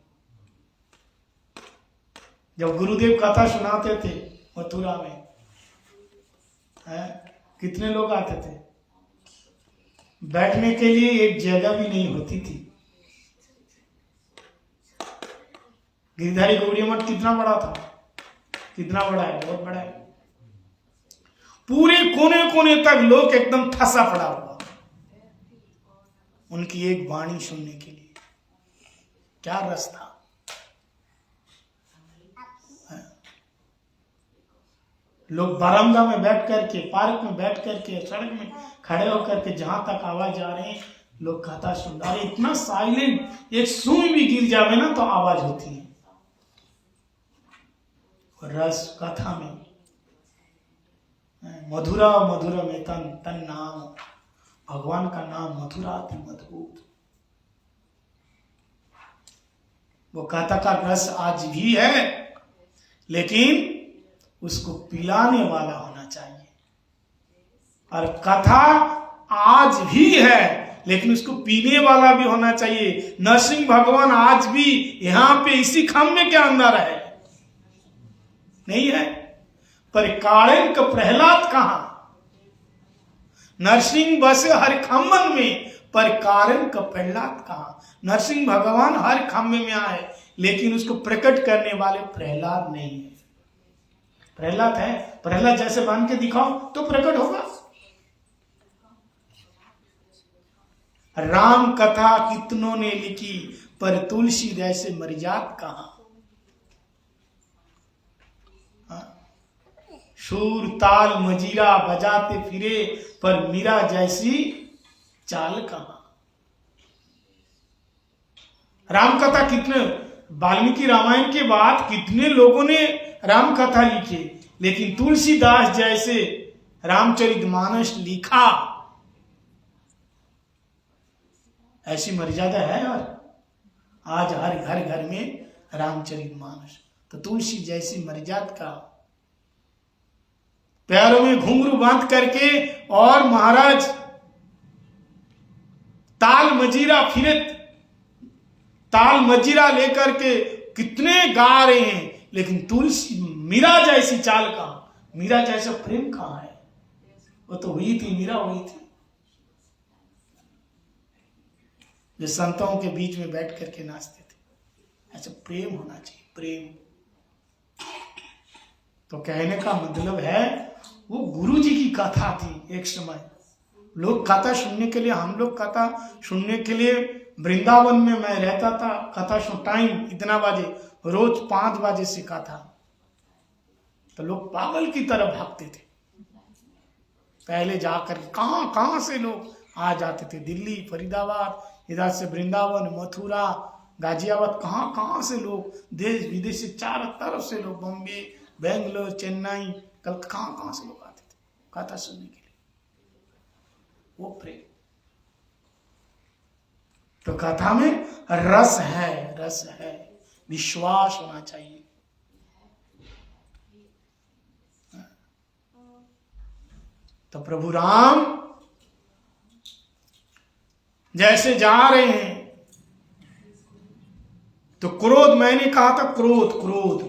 जब गुरुदेव कथा सुनाते थे मथुरा में, कितने लोग आते थे, बैठने के लिए एक जगह भी नहीं होती थी। गिरधारी गौड़िया मठ कितना बड़ा था, कितना बड़ा है, बहुत बड़ा है। पूरे कोने कोने तक लोग एकदम ठसा पड़ा हुआ उनकी एक वाणी सुनने के लिए। क्या रस था। लोग बरामदा में बैठ करके, पार्क में बैठ करके, सड़क में खड़े होकर के, जहां तक आवाज आ रहे हैं लोग कथा सुन रहे। इतना साइलेंट, एक सुई भी गिर जावे ना तो आवाज होती है। रस कथा में, मधुरा मधुर में तन नाम, भगवान का नाम मधुरा अति मधुर। वो कथा का रस आज भी है, लेकिन उसको पिलाने वाला होना चाहिए। और कथा आज भी है, लेकिन उसको पीने वाला भी होना चाहिए। नरसिंह भगवान आज भी यहां पे इसी खम्भे के अंदर है, नहीं है? पर कारण का प्रहलाद कहां? नरसिंह बसे हर खम्भन में, पर कारण का प्रहलाद कहां? नरसिंह भगवान हर खम्भे में आए, लेकिन उसको प्रकट करने वाले प्रहलाद नहीं है। प्रहलाद है, प्रहलाद जैसे बन के दिखाओ तो प्रकट होगा। राम कथा कितनों ने लिखी, पर तुलसी जैसे मर्याद कहां? सूर ताल मजीरा बजाते फिरे, पर मीरा जैसी चाल कहां? राम कथा कितने, वाल्मीकि रामायण के बाद कितने लोगों ने राम कथा लिखी, लेकिन तुलसीदास जैसे रामचरितमानस लिखा, ऐसी मर्यादा है। और आज हर घर में रामचरितमानस, तो तुलसी जैसी मर्यादा का, पैरों में घुंघरू बांध करके, और महाराज ताल मजीरा फिरत, ताल मजीरा लेकर के कितने गा रहे हैं, लेकिन तुलसी मीरा जैसी चाल कहां? मीरा जैसा प्रेम कहां है? वो तो हुई थी, मीरा हुई थी, जो संतों के बीच में बैठ करके नाचते थे। ऐसा प्रेम होना चाहिए, प्रेम। तो कहने का मतलब है, वो गुरु जी की कथा थी एक समय, लोग कथा सुनने के लिए, हम लोग कथा सुनने के लिए वृंदावन में मैं रहता था, कथा सुन टाइम इतना बजे, रोज 5 बजे से कथा, तो लोग पागल की तरह भागते थे। पहले जाकर कहां कहां से लोग आ जाते थे, दिल्ली, फरीदाबाद, इधर से वृंदावन, मथुरा, गाजियाबाद, कहां कहां से लोग, देश विदेश से चारों तरफ से लोग, बॉम्बे, बेंगलोर, चेन्नई, कहाँ कहां से लोग आते थे कथा सुनने के लिए। वो प्रेम, तो कथा में रस है, रस है, विश्वास होना चाहिए। तो प्रभु राम जैसे जा रहे हैं, तो क्रोध, मैंने कहा था क्रोध, क्रोध,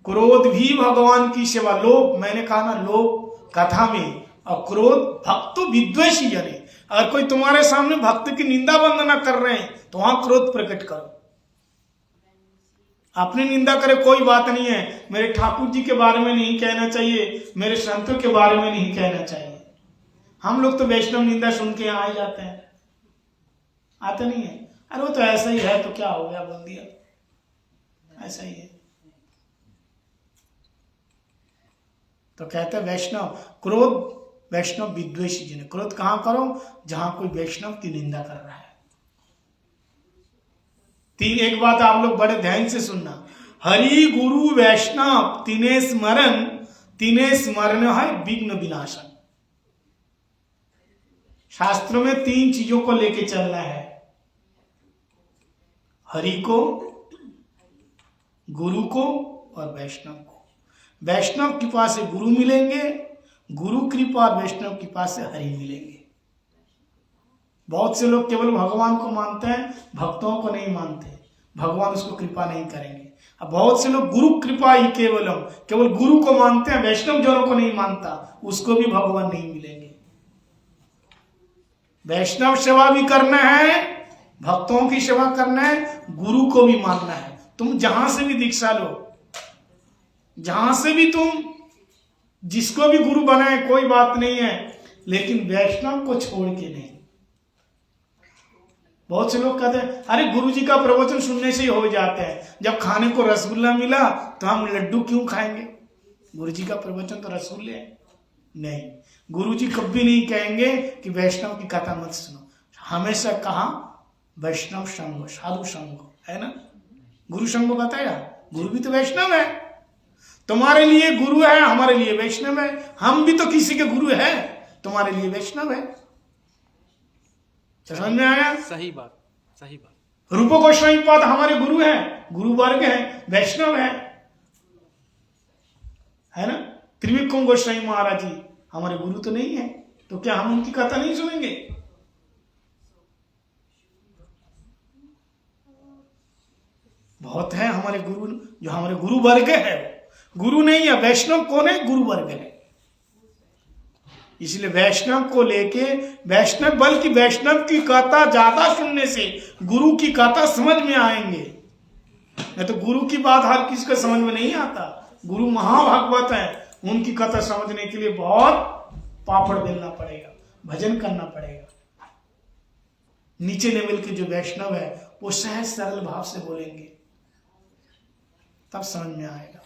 क्रोध भी भगवान की सेवा, लोभ, मैंने कहा ना लोभ कथा में, और क्रोध भक्त विद्वेषी जने। अगर कोई तुम्हारे सामने भक्त की निंदा वंदना कर रहे हैं तो वहां क्रोध प्रकट करो। अपनी निंदा करे कोई बात नहीं है, मेरे ठाकुर जी के बारे में नहीं कहना चाहिए, मेरे संतों के बारे में नहीं कहना चाहिए। हम लोग तो वैष्णव निंदा सुन के आ जाते हैं, आते नहीं है, अरे वो तो ऐसा ही है, तो क्या हो गया, बोल दिया, ऐसा ही है। तो कहते हैं वैष्णव, क्रोध वैष्णव विद्वेषी जन। क्रोध कहां करो, जहां कोई वैष्णव की निंदा कर रहा है। एक बात आप लोग बड़े ध्यान से सुनना, हरि गुरु वैष्णव तीने स्मरण है विघ्न विनाशन। शास्त्रों में 3 चीजों को लेके चलना है, हरि को, गुरु को और वैष्णव को। वैष्णव कृपा से गुरु मिलेंगे, गुरु कृपा और वैष्णव कृपा से हरि मिलेंगे। बहुत से लोग केवल भगवान को मानते हैं, भक्तों को नहीं मानते, भगवान उसको कृपा नहीं करेंगे। अब बहुत से लोग गुरु कृपा ही केवल गुरु को मानते हैं, वैष्णव जनों को नहीं मानता, उसको भी भगवान नहीं मिलेंगे। वैष्णव सेवा भी करना है, भक्तों की सेवा करना है, गुरु को भी मानना है। तुम जहां से भी दीक्षा लो, जहां से भी तुम जिसको भी गुरु बनाए कोई बात नहीं है, लेकिन वैष्णव को छोड़ के नहीं। बहुत से लोग कहते हैं अरे गुरुजी का प्रवचन सुनने से ही हो जाते हैं, जब खाने को रसगुल्ला मिला तो हम लड्डू क्यों खाएंगे, गुरुजी का प्रवचन तो रसगुल्ले है। नहीं, गुरुजी कभी नहीं कहेंगे कि वैष्णव की कथा मत सुनो, हमेशा कहा वैष्णव संग, साधु संग, है ना। गुरु संग बताया, गुरु भी तो वैष्णव है, तुम्हारे लिए गुरु है, हमारे लिए वैष्णव है, हम भी तो किसी के गुरु है, तुम्हारे लिए वैष्णव है। समझ में आया? सही बात, सही बात। रूप गोस्वामी पाद हमारे गुरु हैं, गुरु वर्ग है, वैष्णव है ना। त्रिविक्रम गोस्वामी महाराज जी हमारे गुरु तो नहीं है, तो क्या हम उनकी कथा नहीं सुनेंगे? बहुत है हमारे गुरु, जो हमारे गुरु वर्ग है, गुरु नहीं है, वैष्णव कौन है, गुरु वर्ग है। इसलिए वैष्णव को लेके, वैष्णव बल्कि वैष्णव की कथा ज्यादा सुनने से गुरु की कथा समझ में आएंगे। नहीं तो गुरु की बात हर किसी को समझ में नहीं आता। गुरु महाभागवत है, उनकी कथा समझने के लिए बहुत पापड़ बेलना पड़ेगा, भजन करना पड़ेगा। नीचे लेवल के जो वैष्णव है वो सहज सरल भाव से बोलेंगे, तब समझ में आएगा।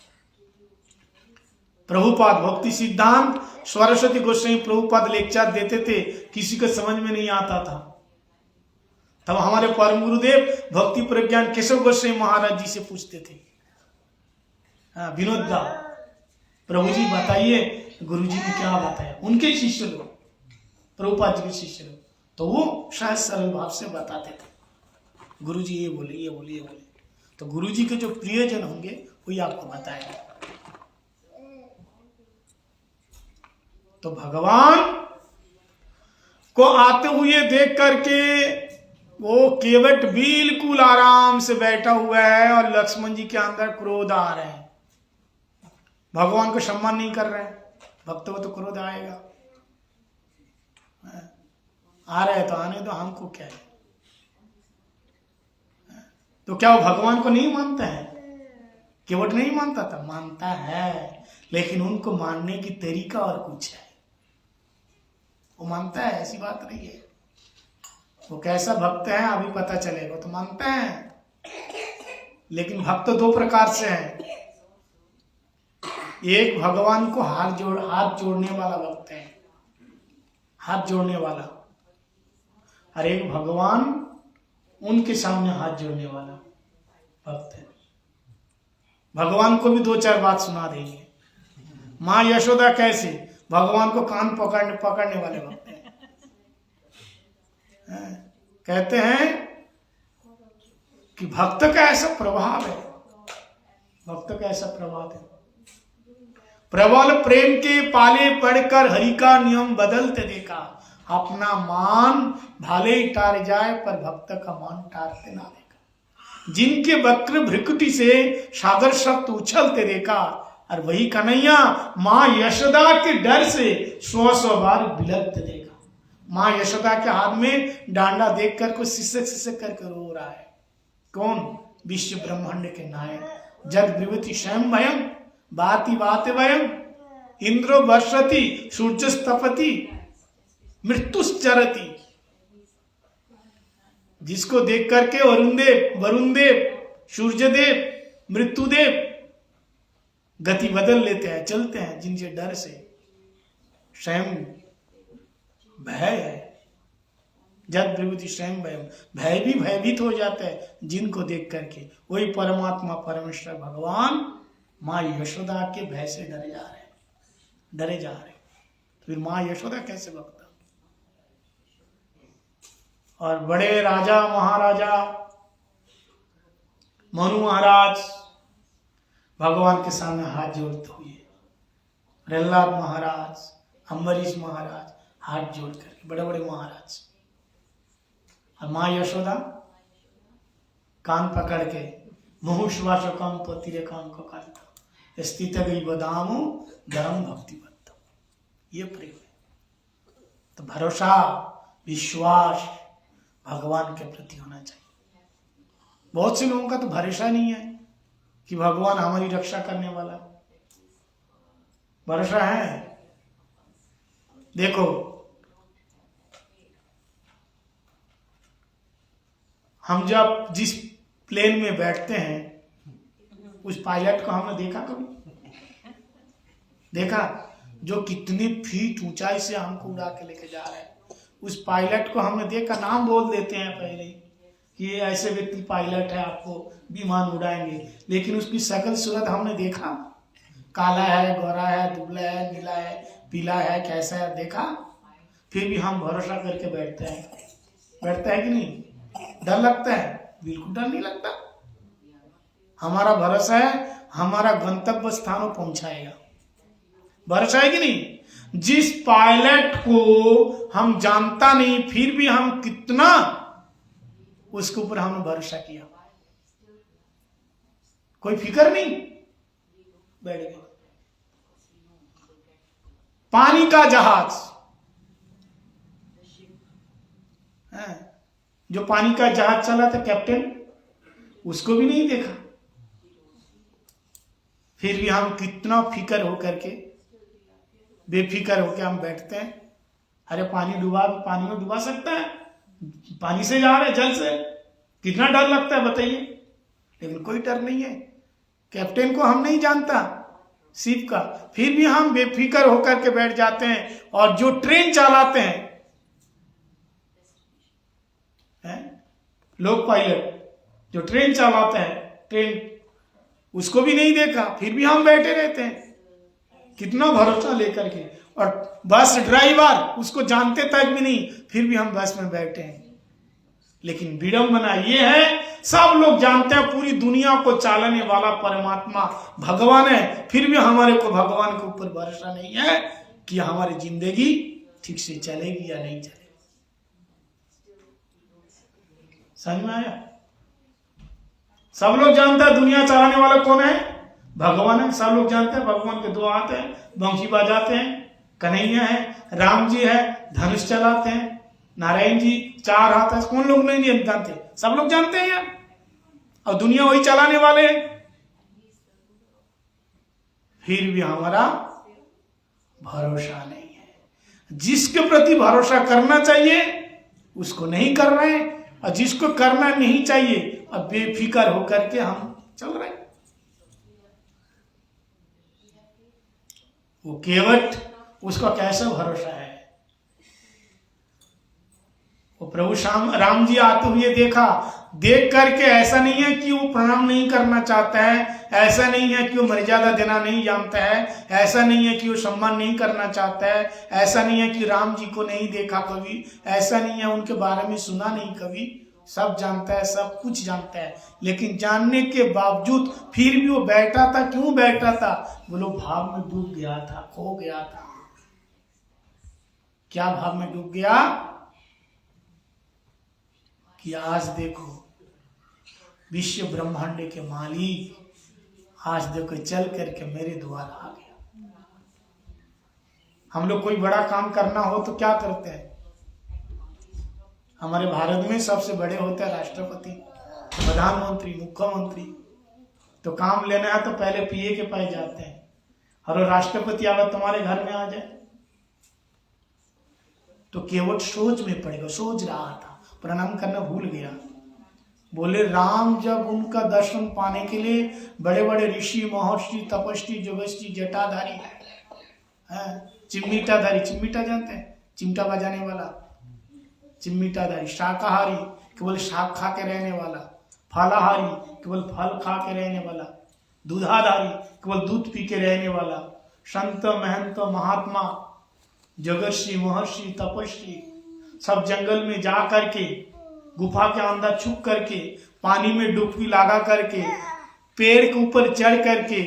प्रभुपाद भक्ति सिद्धांत सरस्वती गोस्वामी प्रभुपाद लेक्चर देते थे, किसी को समझ में नहीं आता था। तब हमारे परम गुरुदेव भक्ति प्रज्ञान केशव गोस्वामी महाराज जी से पूछते थे, विनोद दा प्रभु जी बताइए गुरु जी ने क्या बताया। उनके शिष्य लोग, प्रभुपाद जी के शिष्य लोग, तो वो शायद सरल भाव से बताते थे, गुरु जी ये बोले, ये बोले, ये बोले। तो गुरु जी के जो प्रियजन होंगे वही आपको बताएगा। तो भगवान को आते हुए देख करके वो केवट बिल्कुल आराम से बैठा हुआ है और लक्ष्मण जी के अंदर क्रोध आ रहे हैं। भगवान को सम्मान नहीं कर रहे हैं, भक्तों को तो क्रोध आएगा। आ रहे हैं तो आने दो, हमको क्या है। तो क्या वो भगवान को नहीं मानता है? केवट नहीं मानता था, मानता है, लेकिन उनको मानने की तरीका और कुछ है। वो मानता है? ऐसी बात नहीं है। वो कैसा भक्त है अभी पता चलेगा। तो मानते हैं, लेकिन भक्त दो प्रकार से हैं। एक भगवान को हाथ जोड़ने वाला भक्त है, हाथ जोड़ने वाला, और एक भगवान उनके सामने हाथ जोड़ने वाला भक्त है। भगवान को भी दो चार बात सुना देंगे। माँ यशोदा कैसे भगवान को कान पकड़ने वाले भक्त हैं। कहते हैं कि भक्त का ऐसा प्रभाव है, भक्त का ऐसा प्रभाव है, प्रबल प्रेम के पाले पड़कर हरि का नियम बदलते देखा। अपना मान भाले ही टार जाए पर भक्त का मान टारते ना देखा। जिनके वक्र भ्रिकुटी से सागर शब्द उछलते देखा। और वही कन्हैया माँ यशोदा के डर से 100 बार बिलखते देखा। माँ यशोदा के हाथ में डांडा देख कर कुछ सिसक करके रो रहा है। कौन? विश्व ब्रह्मांड के नायक। जद ब्रुवति स्वयं भयम बाति बाते वयम इंद्रो वर्षति सूर्यस्तपति मृत्युश्चरति। जिसको देख करके वरुण देव सूर्यदेव मृत्युदेव गति बदल लेते हैं, चलते हैं। जिनसे डर से स्वयं भय है। जब विभूति स्वयं भय भी भयभीत हो जाता है जिनको देख करके। वही परमात्मा परमेश्वर भगवान माँ यशोदा के भय से डरे जा रहे। फिर माँ यशोदा कैसे भक्त? और बड़े राजा महाराजा मनु महाराज भगवान के सामने हाथ जोड़ते हुए, प्रहलाद महाराज, अम्बरीश महाराज हाथ जोड़ करके, बड़े बड़े महाराज। और माँ यशोदा कान पकड़ के मुहुश्वासकम पतिरेकम को करता स्थित गई बदामो धर्म भक्ति बद्ध। ये प्रेम है। तो भरोसा विश्वास भगवान के प्रति होना चाहिए। बहुत से लोगों का तो भरोसा नहीं है कि भगवान हमारी रक्षा करने वाला। भरोसा है। देखो, हम जब जिस प्लेन में बैठते हैं उस पायलट को हमने देखा कभी? देखा? जो कितनी फीट ऊंचाई से हमको उड़ा के लेके जा रहा है, उस पायलट को हमने देखा। नाम बोल देते हैं पहले कि ये ऐसे व्यक्ति पायलट है, आपको विमान उड़ाएंगे, लेकिन उसकी शकल सूरत हमने देखा। काला है, गोरा है, दुबला है, नीला है, पीला है, कैसा है देखा। फिर भी हम भरोसा करके बैठते हैं कि नहीं? डर लगता है? बिल्कुल डर नहीं लगता। हमारा भरोसा है हमारा गंतव्य स्थान को पहुंचाएगा। भरोसा है कि नहीं? जिस पायलट को हम जानता नहीं फिर भी हम कितना उसके ऊपर हमने भरोसा किया, कोई फिक्र नहीं, बैठ गए। पानी का जहाज है, जो पानी का जहाज चला था कैप्टन, उसको भी नहीं देखा, फिर भी हम कितना फिक्र होकर के, बेफिक्र होकर हम बैठते हैं। अरे पानी में डुबा सकता है, पानी से जा रहे, जल से, कितना डर लगता है बताइए। लेकिन कोई डर नहीं है। कैप्टन को हम नहीं जानता शिप का, फिर भी हम बेफिक्र होकर के बैठ जाते हैं। और जो ट्रेन चलाते हैं लोग पायलट जो ट्रेन चलाते हैं, ट्रेन उसको भी नहीं देखा फिर भी हम बैठे रहते हैं, कितना भरोसा लेकर के। और बस ड्राइवर उसको जानते तक भी नहीं, फिर भी हम बस में बैठे हैं। लेकिन विडंबना ये है, सब लोग जानते हैं पूरी दुनिया को चलाने वाला परमात्मा भगवान है, फिर भी हमारे को भगवान के ऊपर भरोसा नहीं है कि हमारी जिंदगी ठीक से चलेगी या नहीं चलेगी। समझ में आया? सब लोग जानते हैं दुनिया चलाने वाला कौन है? भगवान है। सब लोग जानते हैं भगवान के 2 हाथ हैं, बंशी बजाते हैं, कन्हैया है, राम जी है, धनुष चलाते हैं, नारायण जी 4 हाथ है। कौन लोग नहीं जानते? सब लोग जानते हैं यार। और दुनिया वही चलाने वाले हैं, फिर भी हमारा भरोसा नहीं है। जिसके प्रति भरोसा करना चाहिए उसको नहीं कर रहे हैं, और जिसको करना नहीं चाहिए अब बेफिक्र होकर के हम चल रहे हैं। वो केवट, उसका कैसा भरोसा है। वो प्रभु राम जी आते हुए देखा, देख करके ऐसा नहीं है कि वो प्रणाम नहीं करना चाहता है, ऐसा नहीं है कि वो मर्यादा देना नहीं जानता है, ऐसा नहीं है कि वो सम्मान नहीं करना चाहता है, ऐसा नहीं है कि राम जी को नहीं देखा कभी, ऐसा नहीं है उनके बारे में सुना नहीं कभी, सब जानता है, सब कुछ जानता है। लेकिन जानने के बावजूद फिर भी वो बैठा था। क्यों बैठा था? बोलो भाव में डूब गया था, खो गया था। क्या भाव में डूब गया? कि आज देखो विश्व ब्रह्मांड के मालिक आज देखो चल करके मेरे द्वार आ गया। हम लोग कोई बड़ा काम करना हो तो क्या करते हैं? हमारे भारत में सबसे बड़े होते हैं राष्ट्रपति, प्रधानमंत्री, मुख्यमंत्री। तो काम लेना है तो पहले पीए के पास जाते हैं, और राष्ट्रपति अगर तुम्हारे घर में आ जाए तो केवट सोच में पड़ेगा। सोच रहा था, प्रणाम करना भूल गया। बोले राम जब उनका दर्शन पाने के लिए बड़े बड़े ऋषि, महर्षि, तपस्वी, जोगस्वी, जटाधारी, चिमटा जानते हैं? चिमटा बजाने वाला, चिमटाधारी, शाकाहारी केवल शाक खा के रहने वाला, फलाहारी केवल फल खा के रहने वाला, दूधाधारी केवल दूध पी के रहने वाला, संत, महंत, महात्मा, जगर्षि, महर्षि, तपस्वी सब जंगल में जा करके, गुफा के अंदर छुप करके, पानी में डुबकी लगा करके, पेड़ के ऊपर चढ़ करके,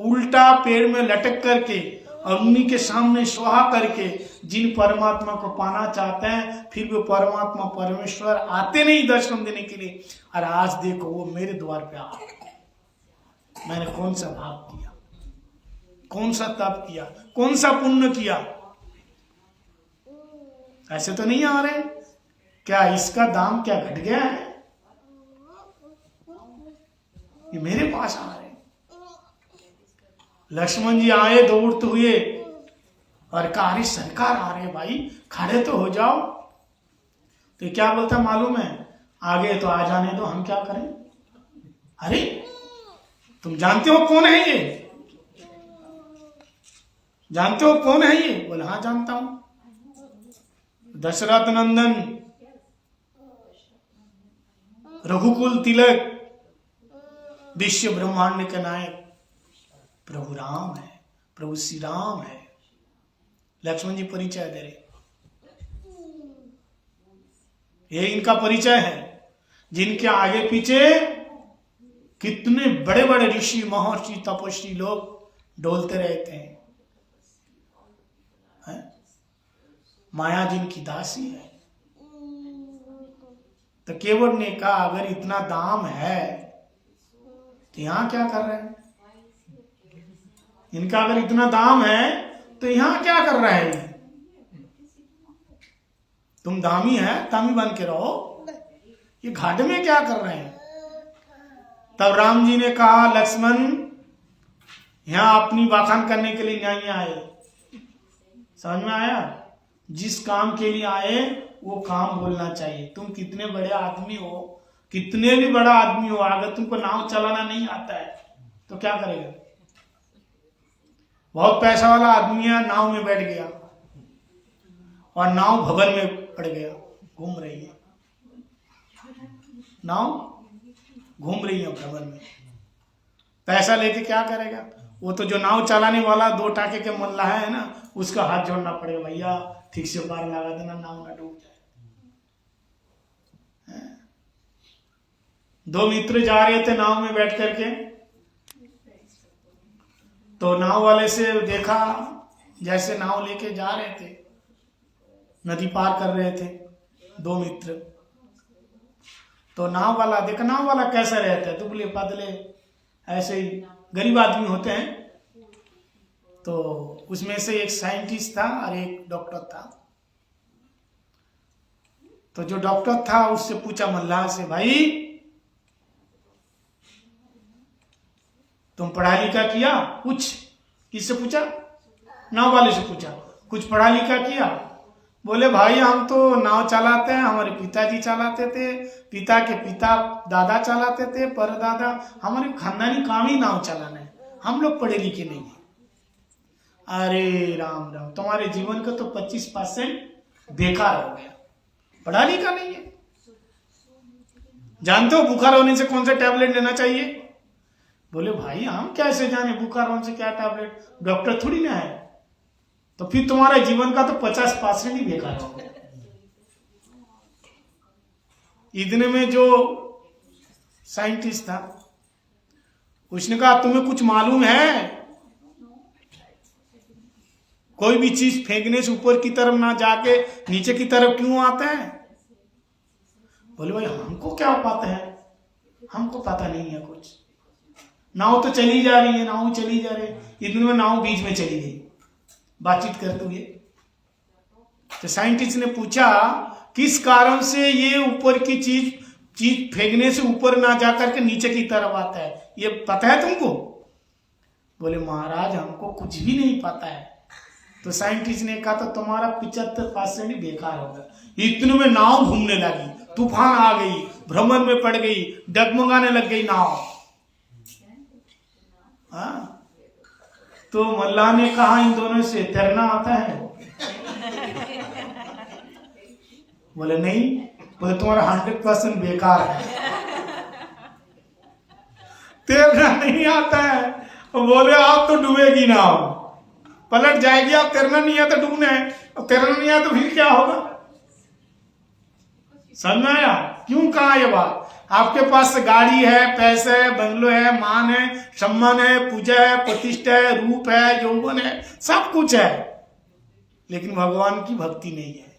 उल्टा पेड़ में लटक करके, और उन्हीं के सामने सुहा करके जिन परमात्मा को पाना चाहते हैं, फिर वो परमात्मा परमेश्वर आते नहीं दर्शन देने के लिए। और आज देखो वो मेरे द्वार पे आ गए। मैंने कौन सा भाव किया, कौन सा तप किया, कौन सा पुण्य किया? ऐसे तो नहीं आ रहे। क्या इसका दाम क्या घट गया है? ये मेरे पास आ रहे। लक्ष्मण जी आए दौड़ते हुए और कहा अरे सरकार आ रहे भाई, खड़े तो हो जाओ। तो क्या बोलता मालूम है? आगे तो आ जाने दो, हम क्या करें? अरे तुम जानते हो कौन है ये? जानते हो कौन है ये? बोले हाँ जानता हूं, दशरथ नंदन, रघुकुल तिलक, विश्व ब्रह्मांड के नायक प्रभु राम है, प्रभु श्री राम है। लक्ष्मण जी परिचय दे रहे, ये इनका परिचय है, जिनके आगे पीछे कितने बड़े बड़े ऋषि, महर्षि, तपस्वी लोग डोलते रहते हैं। माया जिनकी दासी है। तो केवट ने कहा अगर इतना दाम है तो यहां क्या कर रहे हैं? इनका अगर इतना दाम है तो यहां क्या कर रहे हैं? तुम दामी है, दामी बन के रहो, ये घाट में क्या कर रहे हैं? तब राम जी ने कहा लक्ष्मण यहां अपनी बखान करने के लिए नहीं आए। समझ में आया? जिस काम के लिए आए वो काम बोलना चाहिए। तुम कितने बड़े आदमी हो, कितने भी बड़ा आदमी हो, अगर तुमको नाव चलाना नहीं आता है तो क्या करेगा? बहुत पैसा वाला आदमी है, नाव में बैठ गया और नाव भवन में पड़ गया, घूम रही है नाव, घूम रही है भवन में। पैसा लेके क्या करेगा? वो तो जो नाव चलाने वाला 2 टाके के मल्लाह है ना, उसका हाथ जोड़ना पड़ेगा, भैया ठीक से पार लगा देना, नाव ना डूब जाए। 2 मित्र जा रहे थे नाव में बैठ करके, तो नाव वाले से देखा, जैसे नाव लेके जा रहे थे, नदी पार कर रहे थे 2 मित्र, तो नाव वाला देखा, नाव वाला कैसा रहता है, दुबले पतले, ऐसे ही गरीब आदमी होते हैं। तो उसमें से एक साइंटिस्ट था और एक डॉक्टर था। तो जो डॉक्टर था उससे पूछा मल्लाह से, भाई तुम पढ़ा लिखा किया? कुछ किससे पूछा? नाव वाले से पूछा कुछ पढ़ा लिखा किया? बोले भाई हम तो नाव चलाते हैं, हमारे पिताजी चलाते थे, पिता के पिता दादा चलाते थे, परदादा, हमारे खानदानी काम ही नाव चलाना है, हम लोग पढ़े लिखे नहीं है। अरे राम राम, तुम्हारे जीवन का तो 25% बेकार हो गया, पढ़ा लिखा नहीं है। जानते हो बुखार होने से कौन सा टैबलेट लेना चाहिए? बोले भाई हम कैसे जाने बुखार होने से क्या टैबलेट, डॉक्टर थोड़ी ना है। तो फिर तुम्हारा जीवन का तो 50% ही बेकार हो गया। इतने में जो साइंटिस्ट था उसने कहा तुम्हें कुछ मालूम है, कोई भी चीज फेंकने से ऊपर की तरफ ना जाके नीचे की तरफ क्यों आता है? बोले भाई हमको क्या पता है, हमको पता नहीं है कुछ। नाव तो चली जा रही है, नाव चली जा रही है, इतने में नाव बीच में चली गई बातचीत करते हुए। तो साइंटिस्ट ने पूछा किस कारण से ये ऊपर की चीज फेंकने से ऊपर ना जाकर के नीचे की तरफ आता है, ये पता है तुमको? बोले महाराज हमको कुछ भी नहीं पता है। तो साइंटिस्ट ने कहा तो तुम्हारा 75% ही बेकार होगा। इतने में नाव घूमने लगी, तूफान आ गई, भ्रमण में पड़ गई, डगमगाने लग गई नाव। हाँ तो मल्लाह ने कहा इन दोनों से तैरना आता है? बोले नहीं। बोले तुम्हारा 100% बेकार है, तैरना नहीं आता है। बोले आप तो डूबेगी नाव, पलट जाएगी। आप तैरना नहीं आता, डूबना है, और तैरना नहीं आता तो फिर क्या होगा? समझ में आया क्यों कहा ये बात? आपके पास गाड़ी है, पैसे है, बंगलो है, मान है, सम्मान है, पूजा है, प्रतिष्ठा है, रूप है, यौवन है, सब कुछ है, लेकिन भगवान की भक्ति नहीं है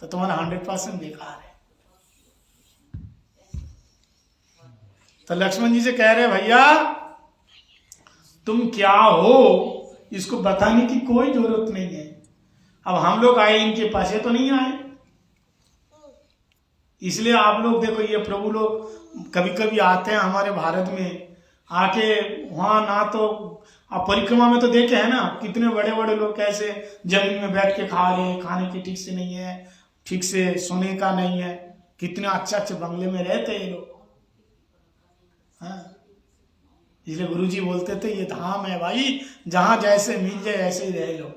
तो तुम्हारा 100% बेकार है। तो लक्ष्मण जी से कह रहे भैया तुम क्या हो इसको बताने की कोई जरूरत नहीं है। अब हम लोग आए इनके पास, ये तो नहीं आए, इसलिए आप लोग देखो ये प्रभु लोग कभी कभी आते हैं हमारे भारत में, आके वहां ना तो आप परिक्रमा में तो देखे हैं ना कितने बड़े बड़े लोग कैसे जमीन में बैठ के खा रहे हैं, खाने की ठीक से नहीं है, ठीक से सोने का नहीं है, कितने अच्छे अच्छे बंगले में रहते हैं ये लोग। हाँ इसलिए गुरुजी बोलते थे ये धाम है भाई, जहां जैसे मिल जाए ऐसे ही रह लो।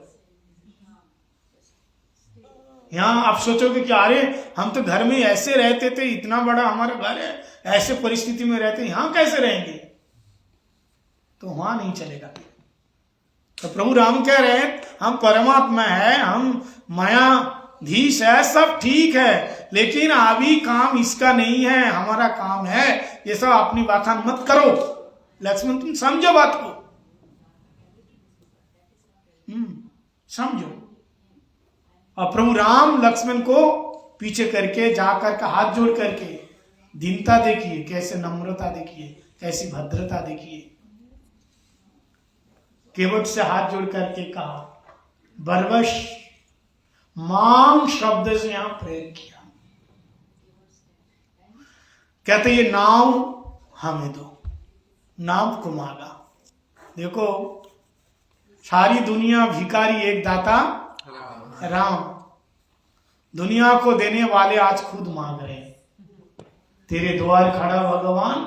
यहाँ आप सोचोगे कि अरे हम तो घर में ऐसे रहते थे, इतना बड़ा हमारा घर है, ऐसे परिस्थिति में रहते, यहां कैसे रहेंगे? तो वहां नहीं चलेगा। तो प्रभु राम कह रहे हैं हम परमात्मा है, हम मायाधीश है, सब ठीक है, लेकिन अभी काम इसका नहीं है, हमारा काम है ये सब। अपनी बखान मत करो लक्ष्मण, तुम समझो बात को, समझो। और प्रभु राम लक्ष्मण को पीछे करके जाकर का हाथ जोड़ करके दीनता देखिए, कैसे नम्रता देखिए, कैसी भद्रता देखिए, केवट से हाथ जोड़ करके कहा, बरवश मांग शब्द से यहां प्रयोग किया। कहते ये नाव हमें दो, नाव को मांगा। देखो सारी दुनिया भिखारी, एक दाता राम, दुनिया को देने वाले आज खुद मांग रहे हैं। तेरे द्वार खड़ा भगवान,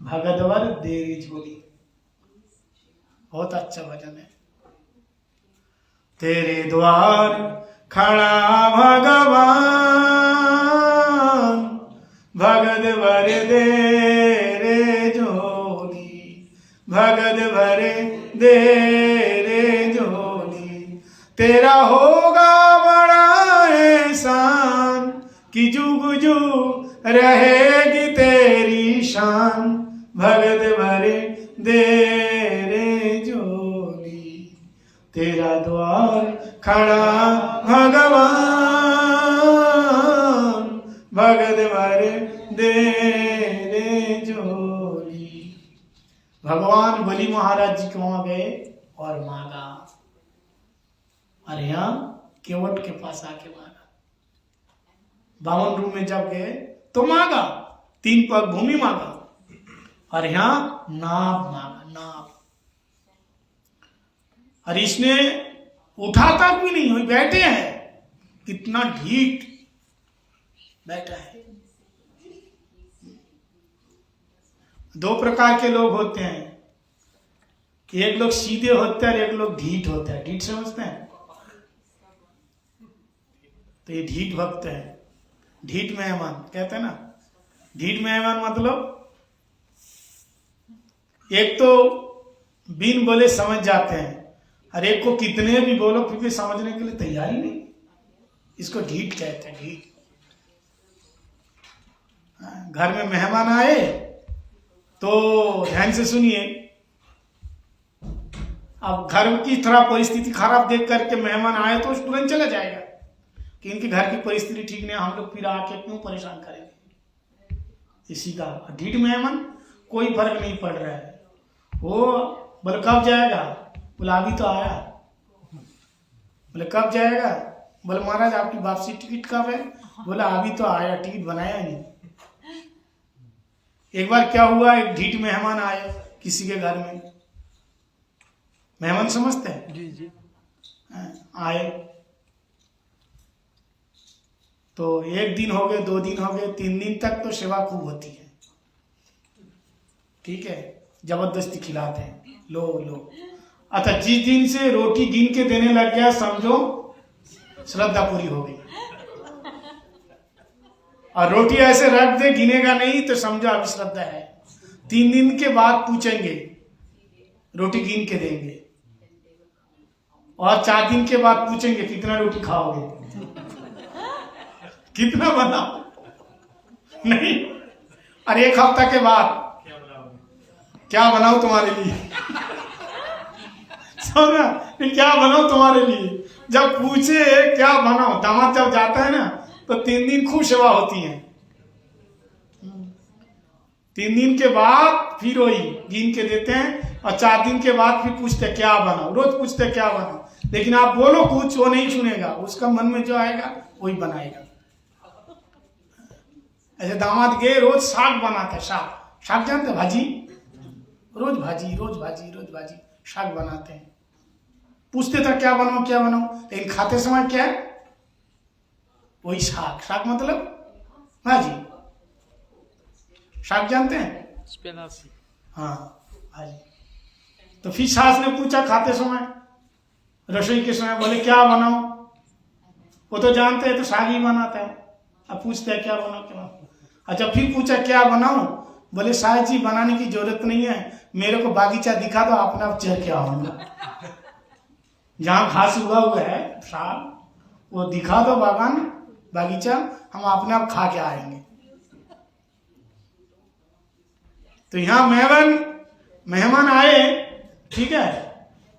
भगतवर देरी झोली। बहुत अच्छा भजन है। तेरे द्वार खड़ा भगवान, भगत भर दे रे झोली, भगत भर दे रे झोली। तेरा होगा बड़ा एहसान कि जुग जुग रहेगी तेरी शान, भगत भर दे रे झोली। तेरा द्वार खड़ा भगवान, भगत भर दे रे झोली। भगवान बलि महाराज जी के वहां गए और मांगा, और यहां केवट के पास आके मांगा। बावन रूम में जब गए तो मांगा, 3 पग भूमि मांगा, और यहां नाव मांगा, नाव। और इसने उठा तक भी नहीं, वही बैठे हैं, कितना ढीठ बैठा है। दो प्रकार के लोग होते हैं, एक लोग सीधे होते हैं और एक लोग ढीठ होते हैं। ढीठ समझते हैं? तो ये ढीठ भक्त है, ढीठ मेहमान कहते हैं ना। ढीठ मेहमान मतलब एक तो बिन बोले समझ जाते हैं, और एक को कितने भी बोलो फिर भी समझने के लिए तैयार ही नहीं। इसको ढीठ कहते हैं, ढीठ। घर में मेहमान आए तो ध्यान से सुनिए। अब घर की थोड़ा परिस्थिति खराब देख करके मेहमान आए तो तुरंत चला जाएगा कि इनके घर की परिस्थिति ठीक नहीं, हम लोग फिर आके क्यों परेशान करेंगे। इसी का ढीठ मेहमान कोई फर्क नहीं पड़ रहा है। वो बोले कब जाएगा, बोला अभी तो आया। बोले कब जाएगा, बोले महाराज आपकी वापसी टिकट कब है, बोला अभी तो आया, टिकट बनाया नहीं। एक बार क्या हुआ, एक ढीठ मेहमान आए किसी के घर में। मेहमान समझते हैं? जी जी। आए तो एक दिन हो गए, 2 दिन हो गए, 3 दिन तक तो सेवा खूब होती है, ठीक है, जबरदस्ती खिलाते हैं, लो लो। अच्छा, जिस दिन से रोटी गिन के देने लग गया समझो श्रद्धा पूरी हो गई। और रोटी ऐसे रख दे गिनेगा नहीं तो समझो अभी श्रद्धा है। 3 दिन के बाद पूछेंगे, रोटी गिन के देंगे, और 4 दिन के बाद पूछेंगे कितना रोटी खाओगे, कितना बनाओ नहीं। और 1 हफ्ता के बाद क्या बनाओ तुम्हारे लिए समझा, क्या बनाओ तुम्हारे लिए। जब पूछे क्या बनाओ, दामाद जब जाता है ना तो 3 दिन खूब सेवा होती है। 3 दिन के बाद फिर वही गिन के देते हैं, और 4 दिन के बाद फिर पूछते क्या बनाओ। रोज पूछते क्या बनाओ, लेकिन आप बोलो कुछ, वो नहीं सुनेगा, उसका मन में जो आएगा वही बनाएगा। ऐसे दामाद गए, रोज साग बनाते, साग, साग जानते, भाजी, रोज भाजी, रोज भाजी, रोज भाजी, साग बनाते हैं। पूछते था क्या बनाओ क्या बनाओ, लेकिन खाते समय क्या है, वही साग। साग मतलब भाजी, साग जानते हैं? स्पेनासी। हाँ, भाजी। तो फिर सास ने पूछा खाते समय, रसोई के समय, बोले क्या बनाओ। वो तो जानते हैं तो साग ही बनाता है। अब पूछते हैं क्या बनाओ क्या बनाओ। अच्छा, फिर पूछा क्या बनाओ, बोले साहब जी बनाने की जरूरत नहीं है, मेरे को बागीचा दिखा दो, अपने आप चढ़ के आऊंगा। जहां घास उगा हुआ है साग, वो दिखा दो बागान बागीचा, हम अपने आप खा के आएंगे। तो यहाँ मेहमान आए, ठीक है।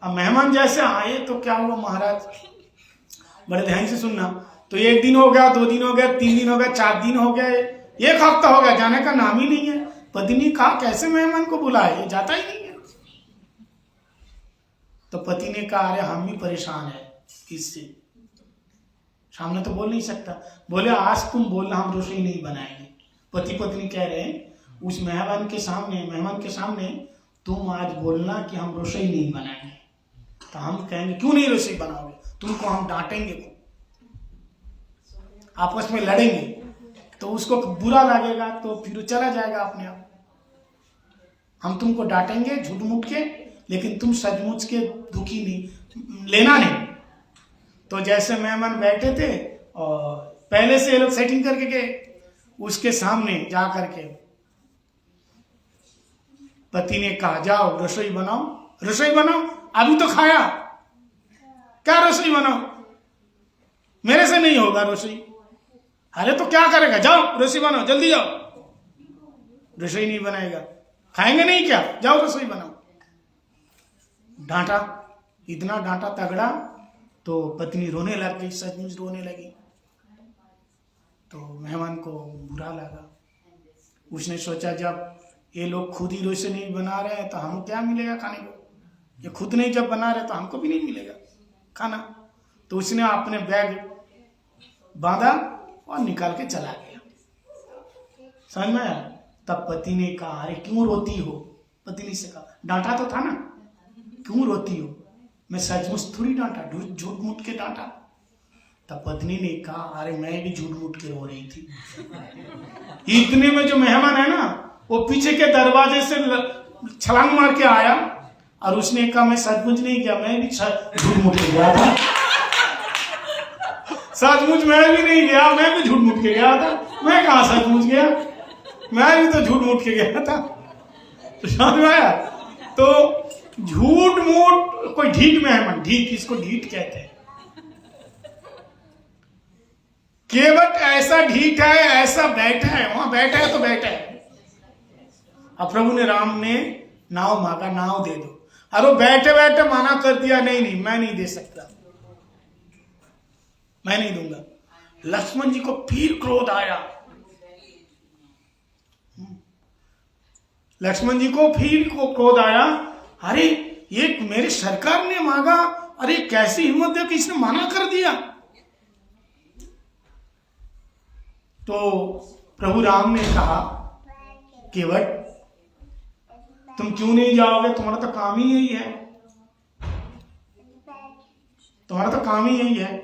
अब मेहमान जैसे आए तो क्या हुआ महाराज, बड़े ध्यान से सुनना। तो 1 दिन हो गया, 2 दिन हो गया, 3 दिन हो गया, 4 दिन हो गए, 1 हफ्ता हो गया, जाने का नाम ही नहीं है। पत्नी कहा कैसे मेहमान को बुलाए, ये जाता ही नहीं है। तो पति ने कहा अरे हम भी परेशान है इससे, सामने तो बोल नहीं सकता। बोले आज तुम बोलना हम रसोई नहीं बनाएंगे। पति पत्नी कह रहे हैं उस मेहमान के सामने तुम आज बोलना कि हम रसोई नहीं बनाएंगे। तो हम कहेंगे क्यों नहीं रसोई बनाओगे, तुमको हम डांटेंगे, आपस में लड़ेंगे, तो उसको बुरा लगेगा, तो फिर चला जाएगा अपने आप। हम तुमको डांटेंगे झूठ मूठ के, लेकिन तुम सचमुच के दुखी नहीं, लेना नहीं। तो जैसे मेहमान बैठे थे और पहले से ये लोग सेटिंग करके गए, उसके सामने जा करके पति ने कहा जाओ रसोई बनाओ, रसोई बनाओ, अभी तो खाया, क्या रसोई बनाओ, मेरे से नहीं होगा रसोई। अरे तो क्या करेगा, जाओ रसोई बनाओ, जल्दी जाओ। रसोई नहीं बनाएगा, खाएंगे नहीं क्या, जाओ रसोई बनाओ। डांटा, इतना डांटा तगड़ा, तो पत्नी रोने लग गई, सचमुच रोने लगी। तो मेहमान को बुरा लगा। उसने सोचा जब ये लोग खुद ही रसोई नहीं बना रहे हैं तो हम क्या मिलेगा खाने को, ये खुद नहीं जब बना रहे तो हमको भी नहीं मिलेगा खाना। तो उसने अपने बैग बांधा और निकाल के चला गया। समझ में आया? तब पति ने कहा अरे क्यों रोती हो, पत्नी से कहा, डांटा तो था ना, क्यों रोती हो, मैं सचमुच थोड़ी डांटा, झूठ मूठ के डांटा। तब पत्नी ने कहा, अरे मैं भी झूठ मूठ के रो रही थी। इतने में जो मेहमान है ना, वो पीछे के दरवाजे से छलांग मार के आया और उसने कहा, मैं सचमुच नहीं गया, मैं भी झूठ मूठ के गया था। सचमुच मैं भी नहीं गया, मैं भी झूठ मूठ के गया था। मैं कहाँ सचमुच गया, मैं भी तो झूठ मूठ के गया था। तो समझ में आया? तो झूठ मूठ कोई ढीठ मेहमान, ढीठ, इसको ढीठ कहते हैं। केवट ऐसा ढीठ है, ऐसा बैठा है, वहां बैठा है तो बैठा है। अब प्रभु ने, राम ने नाव मांगा, नाव दे दो, और वो बैठे बैठे मना कर दिया, नहीं मैं नहीं दे सकता, मैं नहीं दूंगा। लक्ष्मण जी को फिर क्रोध आया, लक्ष्मण जी को फिर क्रोध आया, अरे ये मेरे सरकार ने मांगा, अरे कैसी हिम्मत है कि इसने मना कर दिया। तो प्रभु राम ने कहा, केवट तुम क्यों नहीं जाओगे, तुम्हारा तो काम ही यही है, तुम्हारा तो काम ही यही है।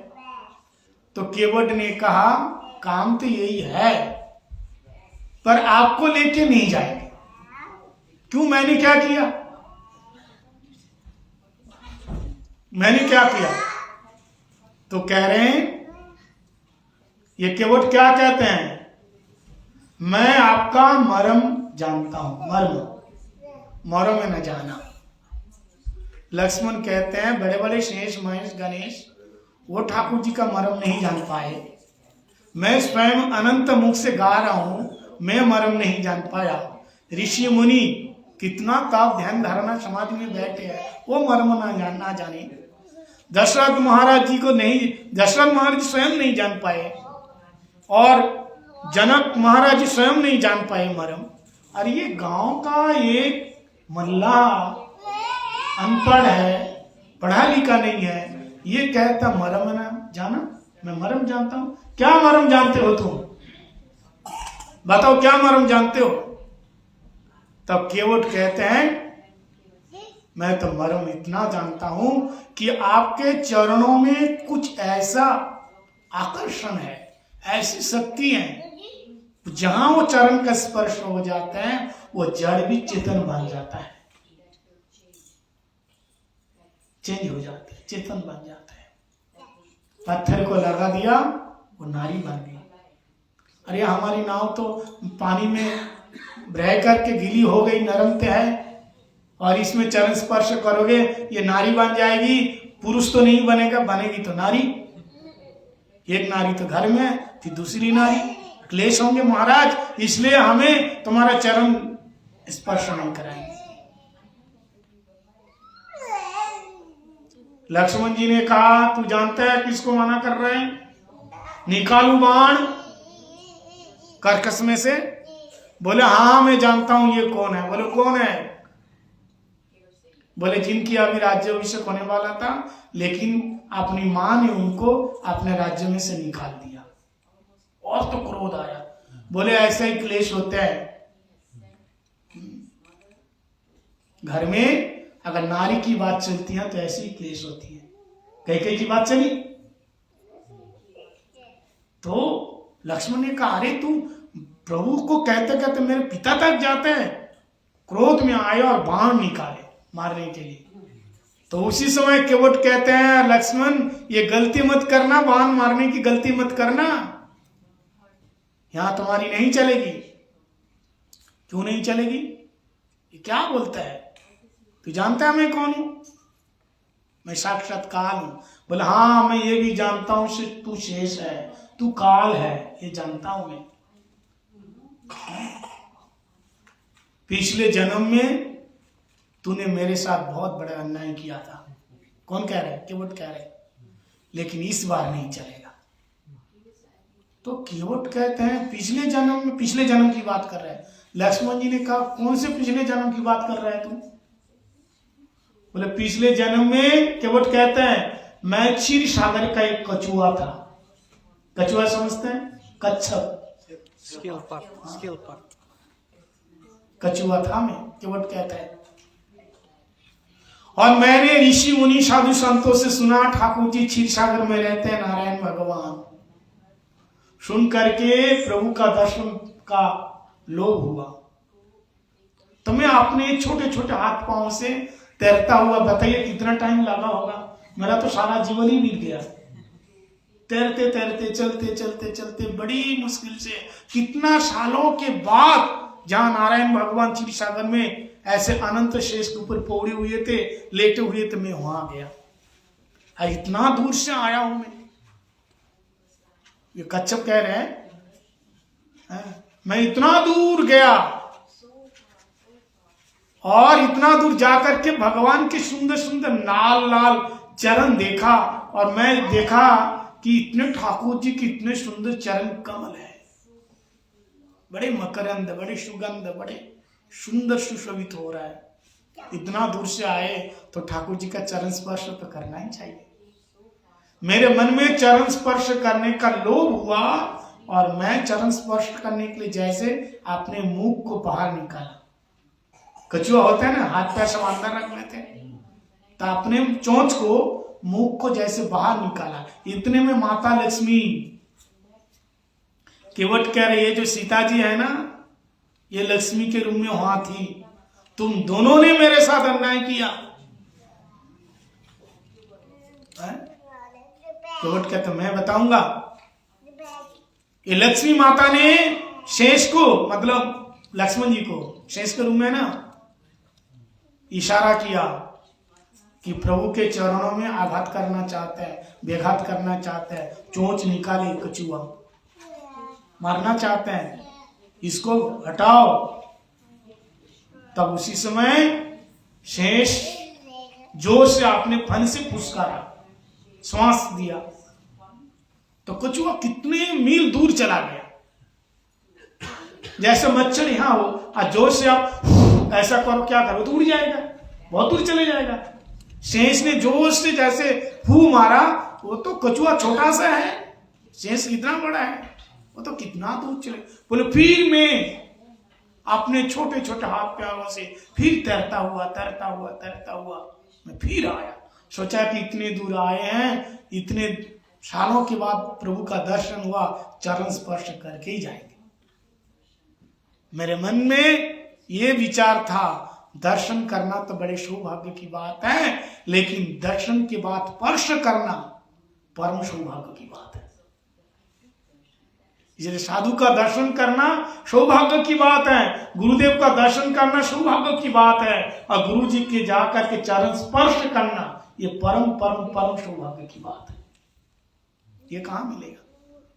तो केवट ने कहा, काम तो यही है, पर आपको लेके नहीं जाएंगे। क्यों, मैंने क्या किया, मैंने क्या किया? तो कह रहे हैं, ये केवट क्या कहते हैं, मैं आपका मर्म जानता हूं, मर्म में न जाना। लक्ष्मण कहते हैं, बड़े बड़े शेष महेश गणेश वो ठाकुर जी का मर्म नहीं जान पाए, मैं स्वयं अनंत मुख से गा रहा हूं, मैं मर्म नहीं जान पाया। ऋषि मुनि कितना ताप ध्यान धारणा समाधि में बैठे हैं, वो मर्म ना जाने। दशरथ महाराज जी को नहीं, दशरथ महाराज स्वयं नहीं जान पाए, और जनक महाराज जी स्वयं नहीं जान पाए मर्म। और ये गांव का एक मल्ला अनपढ़ है, पढ़ा लिखा नहीं है, ये कहता मर्म ना जाना, मैं मर्म जानता हूं। क्या मर्म जानते हो तुम, बताओ क्या मर्म जानते हो? तब केवट कहते हैं, मैं तो मर्म इतना जानता हूं कि आपके चरणों में कुछ ऐसा आकर्षण है, ऐसी शक्ति है, जहां वो चरण का स्पर्श हो जाता है, वो जड़ भी चेतन बन जाता है, चेंज हो जाता है, चेतन बन जाता है। पत्थर को लगा दिया, वो नारी बन गई। अरे हमारी नाव तो पानी में बह करके गीली हो गई, नरम तो है, और इसमें चरण स्पर्श करोगे ये नारी बन जाएगी। पुरुष तो नहीं बनेगा, बनेगी तो नारी। एक नारी तो घर में, फिर दूसरी नारी, क्लेश होंगे महाराज, इसलिए हमें तुम्हारा चरण स्पर्श नहीं कराएंगे। लक्ष्मण जी ने कहा, तू जानता है किसको मना कर रहे हैं? निकालू बाण कर्कश में से? बोले हाँ मैं जानता हूं ये कौन है। बोले कौन है? बोले जिनकी अभी राज्य अभिषेक होने वाला था, लेकिन अपनी मां ने उनको अपने राज्य में से निकाल दिया। और तो क्रोध आया। बोले ऐसा ही क्लेश होता है घर में, अगर नारी की बात चलती है तो ऐसी ही क्लेश होती है। कई की बात चली तो लक्ष्मण ने कहा, अरे तू प्रभु को कहते कहते मेरे पिता तक जाते हैं। क्रोध में आए और बाण निकाले मारने के लिए। तो उसी समय केवट कहते हैं, लक्ष्मण ये गलती मत करना, बाण मारने की गलती मत करना, यहां तुम्हारी नहीं चलेगी। क्यों नहीं चलेगी? ये क्या बोलता है? तू जानता है मैं कौन हूं? मैं साक्षात काल हूं। बोले हाँ मैं ये भी जानता हूं, तू शेष है, तू काल है, ये जानता हूं मैं। पिछले जन्म में तूने मेरे साथ बहुत बड़ा अन्याय किया था। कौन कह रहे? केवट कह रहे। लेकिन इस बार नहीं चलेगा। तो केवट कहते हैं पिछले जन्म में, पिछले जन्म की बात कर रहे हैं। लक्ष्मण जी ने कहा, कौन से पिछले जन्म की बात कर रहे हैं तुम? बोले पिछले जन्म में केवट कहते हैं मैं क्षीर सागर का एक कछुआ था। कछुआ समझते हैं? कच्छप, स्केल पर कछुआ था मैं, केवट कहता है। और मैंने ऋषि मुनि साधु संतों से सुना ठाकुर जी क्षीर सागर में रहते हैं नारायण भगवान। सुन करके प्रभु का दर्शन का लोभ हुआ। तो मैं अपने छोटे छोटे हाथ पांव से तैरता हुआ, बताइए कितना टाइम लगा होगा, मेरा तो सारा जीवन ही बीत गया। तैरते तैरते चलते चलते चलते बड़ी मुश्किल से कितना सालों के बाद जहां नारायण भगवान क्षीर सागर में ऐसे अनंत शेष के ऊपर पौड़े हुए थे, लेटे हुए थे, मैं वहां गया। इतना दूर से आया हूं मैं। ये कच्छप कह रहे हैं मैं इतना दूर गया और इतना दूर जाकर के भगवान के सुंदर सुंदर लाल लाल चरण देखा। और मैं देखा कि इतने ठाकुर जी के इतने सुंदर चरण कमल है, बड़े मकरंद, बड़े सुगंध, बड़े सुंदर सुशोभित हो रहा है। इतना दूर से आए तो ठाकुर जी का चरण स्पर्श तो करना ही चाहिए। मेरे मन में चरण स्पर्श करने का लोभ हुआ और मैं चरण स्पर्श करने के लिए जैसे अपने मुंह को बाहर निकाला। कछुआ होता है ना, हाथ पैर सब अंदर रख लेते हैं, तो अपने चोंच को मुंह को जैसे बाहर निकाला। इतने में माता लक्ष्मी केवट कह रही है, जो सीता जी है ना, ये लक्ष्मी के रूप में वहां थी, तुम दोनों ने मेरे साथ अन्याय किया। केवट कहता मैं बताऊंगा। ये लक्ष्मी माता ने शेष को, मतलब लक्ष्मण जी को शेष के रूप में ना इशारा किया कि प्रभु के चरणों में आघात करना चाहता है, बेघात करना चाहता है, चोंच निकाले कछुआ, मारना चाहते हैं, इसको हटाओ। तब उसी समय शेष जोर से आपने फन से फुसकारा, श्वास दिया, तो कछुआ कितने मील दूर चला गया। जैसे मच्छर यहां हो और जोर से आप ऐसा करो, क्या करो, तो उड़ जाएगा, बहुत दूर चले जाएगा। शेष ने जोर से जैसे फू मारा, वो तो कछुआ छोटा सा है, शेष कितना बड़ा है, वो तो कितना दूर चले। बोले फिर मैं अपने छोटे छोटे हाथ पैरों से फिर तैरता हुआ मैं फिर आया। सोचा कि इतने दूर आए हैं, इतने सालों के बाद प्रभु का दर्शन हुआ, चरण स्पर्श करके ही जाएंगे। मेरे मन में ये विचार था, दर्शन करना तो बड़े सौभाग्य की बात है, लेकिन दर्शन के बाद स्पर्श करना परम सौभाग्य की बात है। इसलिए साधु का दर्शन करना सौभाग्य की बात है, गुरुदेव का दर्शन करना सौभाग्य की बात है, और गुरु जी के जाकर के चरण स्पर्श करना ये परम परम परम सौभाग्य की बात है। ये कहां मिलेगा?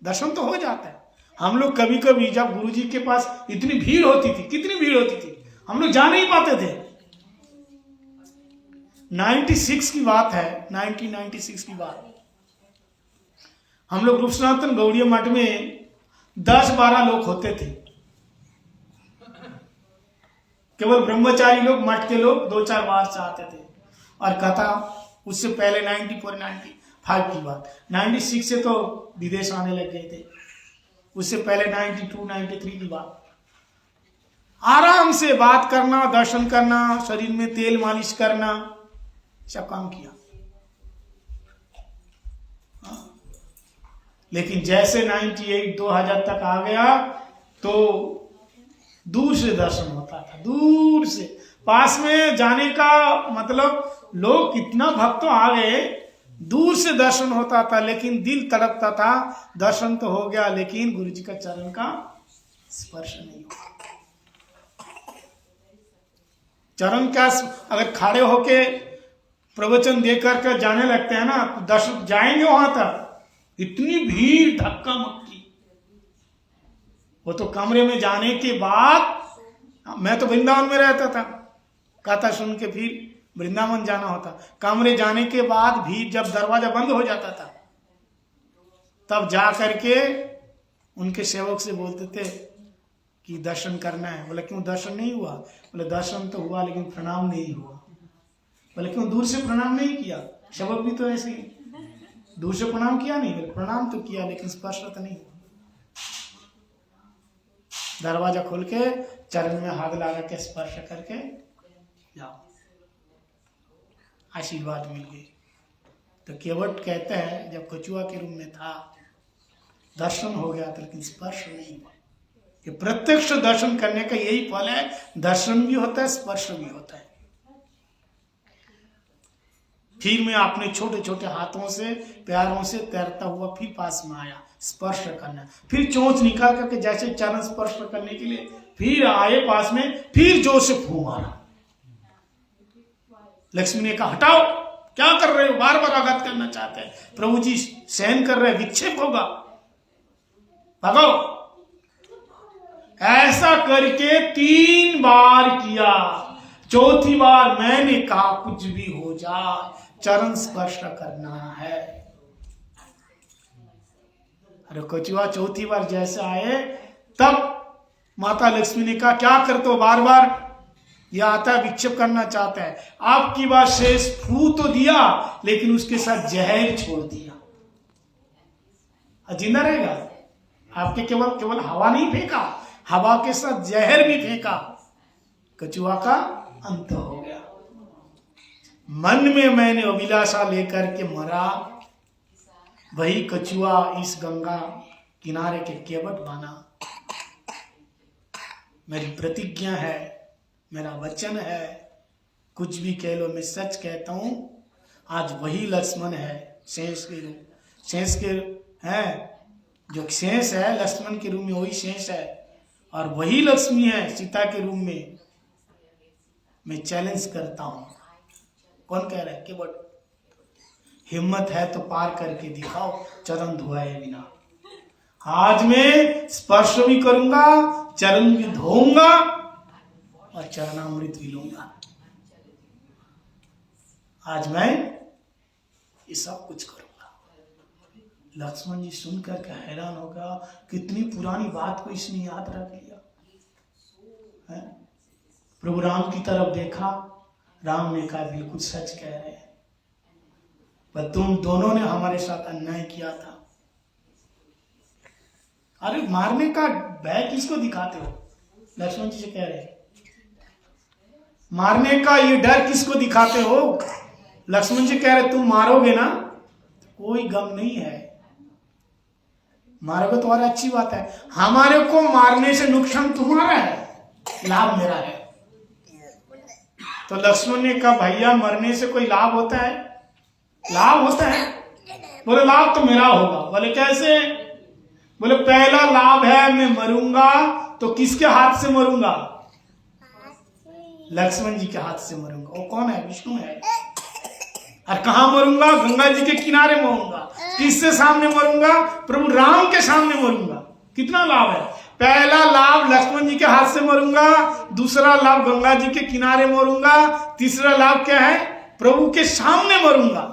दर्शन तो हो जाता है। हम लोग कभी कभी जब गुरु जी के पास इतनी भीड़ होती थी, कितनी भीड़ होती थी, हम लोग जा नहीं पाते थे। 96 की बात है, 1996 की बात। हम लोग रूप सनातन गौड़िया मठ में 10-12 लोग होते थे, केवल ब्रह्मचारी लोग, मठ के लोग 2-4 बार से आते थे। और कथा उससे पहले 94-95 की बात, 96 से तो विदेश आने लग गए थे, उससे पहले 92-93 की बात। आराम से बात करना, दर्शन करना, शरीर में तेल मालिश करना, सब काम किया। लेकिन जैसे 98-2000 तक आ गया तो दूर से दर्शन होता था, दूर से। पास में जाने का मतलब लोग कितना भक्त आ गए, दूर से दर्शन होता था, लेकिन दिल तड़पता था। दर्शन तो हो गया, लेकिन गुरु जी का चरण का स्पर्श नहीं हुआ। चरण का अगर खड़े होके प्रवचन देकर के जाने लगते हैं ना, तो दर्शक जाएंगे वहां तक, इतनी भीड़, धक्का मुक्की। वो तो कमरे में जाने के बाद, मैं तो वृंदावन में रहता था, कथा सुन के फिर वृंदावन जाना होता। कमरे जाने के बाद भी जब दरवाजा बंद हो जाता था, तब जा करके उनके सेवक से बोलते थे कि दर्शन करना है। बोले क्यों दर्शन नहीं हुआ? बोले दर्शन तो हुआ लेकिन प्रणाम नहीं हुआ। बोले क्यों दूर से प्रणाम नहीं किया? सेवक भी तो ऐसे ही, दूर से प्रणाम किया नहीं? बोले प्रणाम तो किया लेकिन स्पर्श तो नहीं हुआ। दरवाजा खोल के चरण में हाथ लगा के स्पर्श करके जाओ। आशीर्वाद मिल गए। तो केवट कहते हैं जब कछुआ के रूप में था, दर्शन हो गया था लेकिन स्पर्श नहीं हुआ। कि प्रत्यक्ष दर्शन करने का यही फल है, दर्शन भी होता है, स्पर्श भी होता है। फिर मैं अपने छोटे छोटे हाथों से, पैरों से तैरता हुआ फिर पास में आया, स्पर्श करना। फिर चोंच निकाल करके जैसे चरण स्पर्श करने के लिए फिर आए पास में, फिर जोर से फूंक मारा। लक्ष्मी ने कहा हटाओ, क्या कर रहे हो, बार बार आघात करना चाहते हैं, प्रभु जी सहन कर रहे, विक्षेप होगा, भगाओ। ऐसा करके 3 बार किया। चौथी बार मैंने कहा कुछ भी हो जाए, चरण स्पर्श करना है। अरे कछुआ चौथी बार जैसे आए, तब माता लक्ष्मी ने कहा क्या करते हो, बार बार यह आता है, विक्षेप करना चाहता है। आपकी बात शेष फू तो दिया, लेकिन उसके साथ जहर छोड़ दिया, जिंदा रहेगा। आपके केवल हवा नहीं फेंका, हवा के साथ जहर भी फेंका, कछुआ का अंत हो गया। मन में मैंने अभिलाषा लेकर के मरा, वही कछुआ इस गंगा किनारे के केवट बना। मेरी प्रतिज्ञा है, मेरा वचन है, कुछ भी कह लो, मैं सच कहता हूं। आज वही लक्ष्मण है, शेष के है, जो शेष है लक्ष्मण के रूप में वही शेष है, और वही लक्ष्मी है सीता के रूप में। मैं चैलेंज करता हूं। कौन कह रहा है? केवट। हिम्मत है तो पार करके दिखाओ, चरण धोए बिना। आज मैं स्पर्श भी करूंगा, चरण भी धोऊंगा और चरणामृत भी लूंगा। आज मैं ये सब कुछ करूंगा। लक्ष्मण जी सुनकर के हैरान हो गया, कितनी पुरानी बात को इसने याद रख लिया है? प्रभु राम की तरफ देखा, राम ने कहा बिल्कुल सच कह रहे हैं, पर तुम दोनों ने हमारे साथ अन्याय किया था। अरे मारने का भय किसको दिखाते हो? लक्ष्मण जी से कह रहे हैं, मारने का ये डर किसको दिखाते हो? लक्ष्मण जी कह रहे तुम मारोगे ना, कोई गम नहीं है, मारोगे तो और अच्छी बात है। हमारे को मारने से नुकसान तुम्हारा है, लाभ मेरा है। तो लक्ष्मण ने कहा भैया मरने से कोई लाभ होता है? लाभ होता है। बोले लाभ तो मेरा होगा। बोले कैसे? बोले पहला लाभ है मैं मरूंगा तो किसके हाथ से मरूंगा? लक्ष्मण जी के हाथ से मरूंगा। वो कौन है? विष्णु है। और कहां मरूंगा? गंगा जी के किनारे मरूंगा। किससे सामने मरूंगा? प्रभु राम के सामने मरूंगा। कितना लाभ है? पहला लाभ लक्ष्मण जी के हाथ से मरूंगा, दूसरा लाभ गंगा जी के किनारे मरूंगा, तीसरा लाभ क्या है? प्रभु के सामने मरूंगा।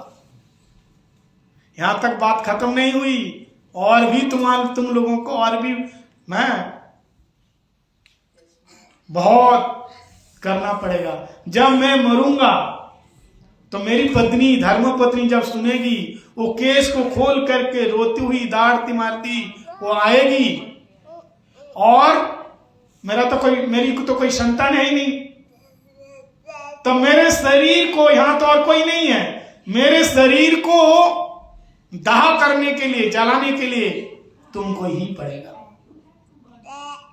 यहां तक बात खत्म नहीं हुई, और भी तुम लोगों को और भी मैं बहुत करना पड़ेगा। जब मैं मरूंगा तो मेरी पत्नी, धर्म पत्नी जब सुनेगी, वो केस को खोल करके रोती हुई दाढ़ती मारती वो आएगी, और मेरी तो कोई संतान है ही नहीं, तो मेरे शरीर को, यहां तो और कोई नहीं है, मेरे शरीर को दाह करने के लिए, जलाने के लिए तुमको ही पड़ेगा।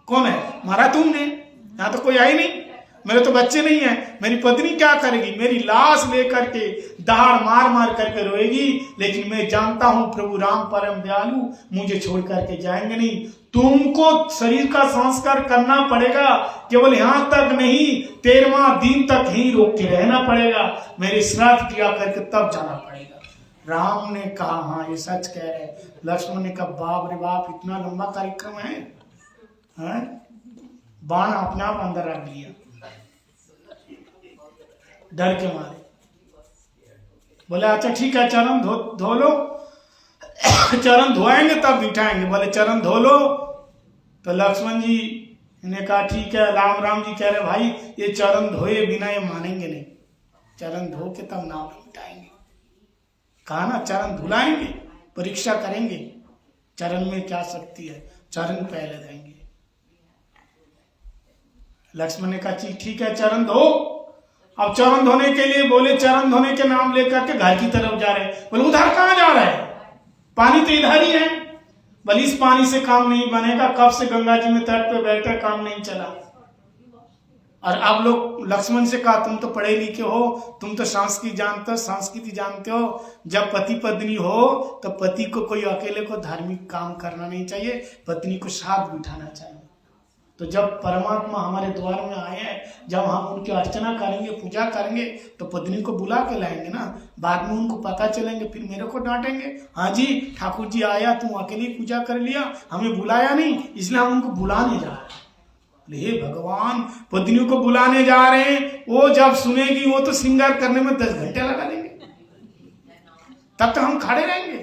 कौन है? मारा तुमने, यहां तो कोई आई नहीं, मेरे तो बच्चे नहीं है, मेरी पत्नी क्या करेगी? मेरी लाश लेकर के दहाड़ मार मार करके रोएगी, लेकिन मैं जानता हूं प्रभु राम परम दयालु मुझे छोड़ करके जाएंगे नहीं। तुमको शरीर का संस्कार करना पड़ेगा, केवल यहां तक नहीं, 13वां दिन तक ही रोक के रहना पड़ेगा, मेरे श्राद्ध किया करके तब जाना पड़ेगा। राम ने कहा हाँ ये सच कह रहे। लक्ष्मण ने कहा बाप रे बाप, इतना लंबा कार्यक्रम है? बाण अपने आप अंदर रख लिया डर के मारे। बोले अच्छा ठीक है, चरण धो लो। चरण धोएंगे तब बिठाएंगे। बोले चरण धो लो। तो लक्ष्मण जी ने कहा ठीक है। राम जी कह रहे भाई ये चरण धोए बिना ये मानेंगे नहीं, चरण धो के तब नाम बिठाएंगे। कहा ना चरण धुलाएंगे, परीक्षा करेंगे चरण में क्या शक्ति है, चरण पहले देंगे। लक्ष्मण ने कहा ठीक है चरण धो। अब चरण धोने के लिए बोले, चरण धोने के नाम लेकर के घर की तरफ जा रहे हैं। बोले उधर कहाँ जा रहे हैं, पानी तो इधर ही है। बोले इस पानी से काम नहीं बनेगा, कब से गंगा जी में तट पे बैठे, काम नहीं चला। और अब लोग लक्ष्मण से कहा तुम तो पढ़े लिखे हो, तुम तो संस्कृति जानते हो, जब पति पत्नी हो तो पति को कोई अकेले को धार्मिक काम करना नहीं चाहिए, पत्नी को साथ बिठाना चाहिए। तो जब परमात्मा हमारे द्वार में आए हैं, जब हम उनकी अर्चना करेंगे, पूजा करेंगे, तो पत्नी को बुला के लाएंगे ना। बाद में उनको पता चलेंगे, फिर मेरे को डांटेंगे, हाँ जी ठाकुर जी आया, तुम अकेले पूजा कर लिया, हमें बुलाया नहीं, इसलिए हम उनको बुलाने जा रहे हैं। हे भगवान, पत्नियों को बुलाने जा रहे हैं, वो जब सुनेगी वो तो श्रृंगार करने में 10 घंटे लगा देंगे, तब तक हम खड़े रहेंगे।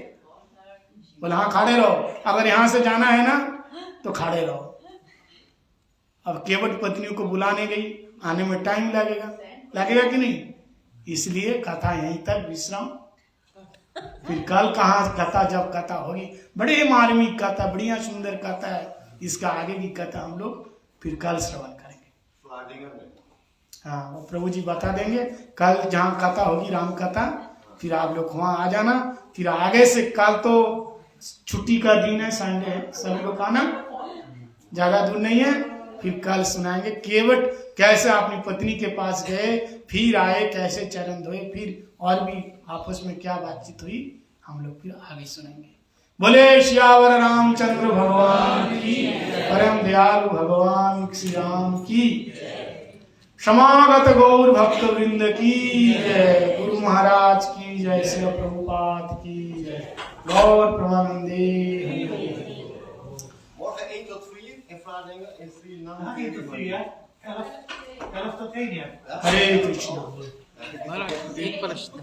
बोले हाँ खड़े रहो, अगर यहां से जाना है ना तो खड़े रहो। अब केवट पत्नियों को बुलाने गई, आने में टाइम लगेगा कि नहीं, इसलिए कथा यहीं तक विश्राम। फिर कल कहाँ कथा, जब कथा होगी, बड़े मार्मिक कथा, बढ़िया सुंदर कथा है, इसका आगे की कथा हम लोग फिर कल श्रवण करेंगे। हाँ वो प्रभु जी बता देंगे, कल जहाँ कथा होगी राम कथा, फिर आप लोग वहाँ आ जाना। फिर आगे से कल तो छुट्टी का दिन है, संडे है, सब लोग आना, ज्यादा दूर नहीं है। फिर कल सुनाएंगे केवट कैसे अपनी पत्नी के पास गए, फिर आए, कैसे चरण धोए, फिर और भी आपस में क्या बातचीत हुई, हम लोग फिर आगे सुनेंगे। बोले श्यावर रामचंद्र भगवान की, परम दयालु भगवान श्री राम की, समागत गौर भक्त वृंद की जय, गुरु महाराज की जय, श्री प्रभुपाद की जय, गौर प्रमानंदे। Morgen 1 tot 4 in Vlaardingen, in 4 na. 1 tot 4, hè? 11 tot 1, ja. हरे कृष्णा। महाराज एक प्रश्न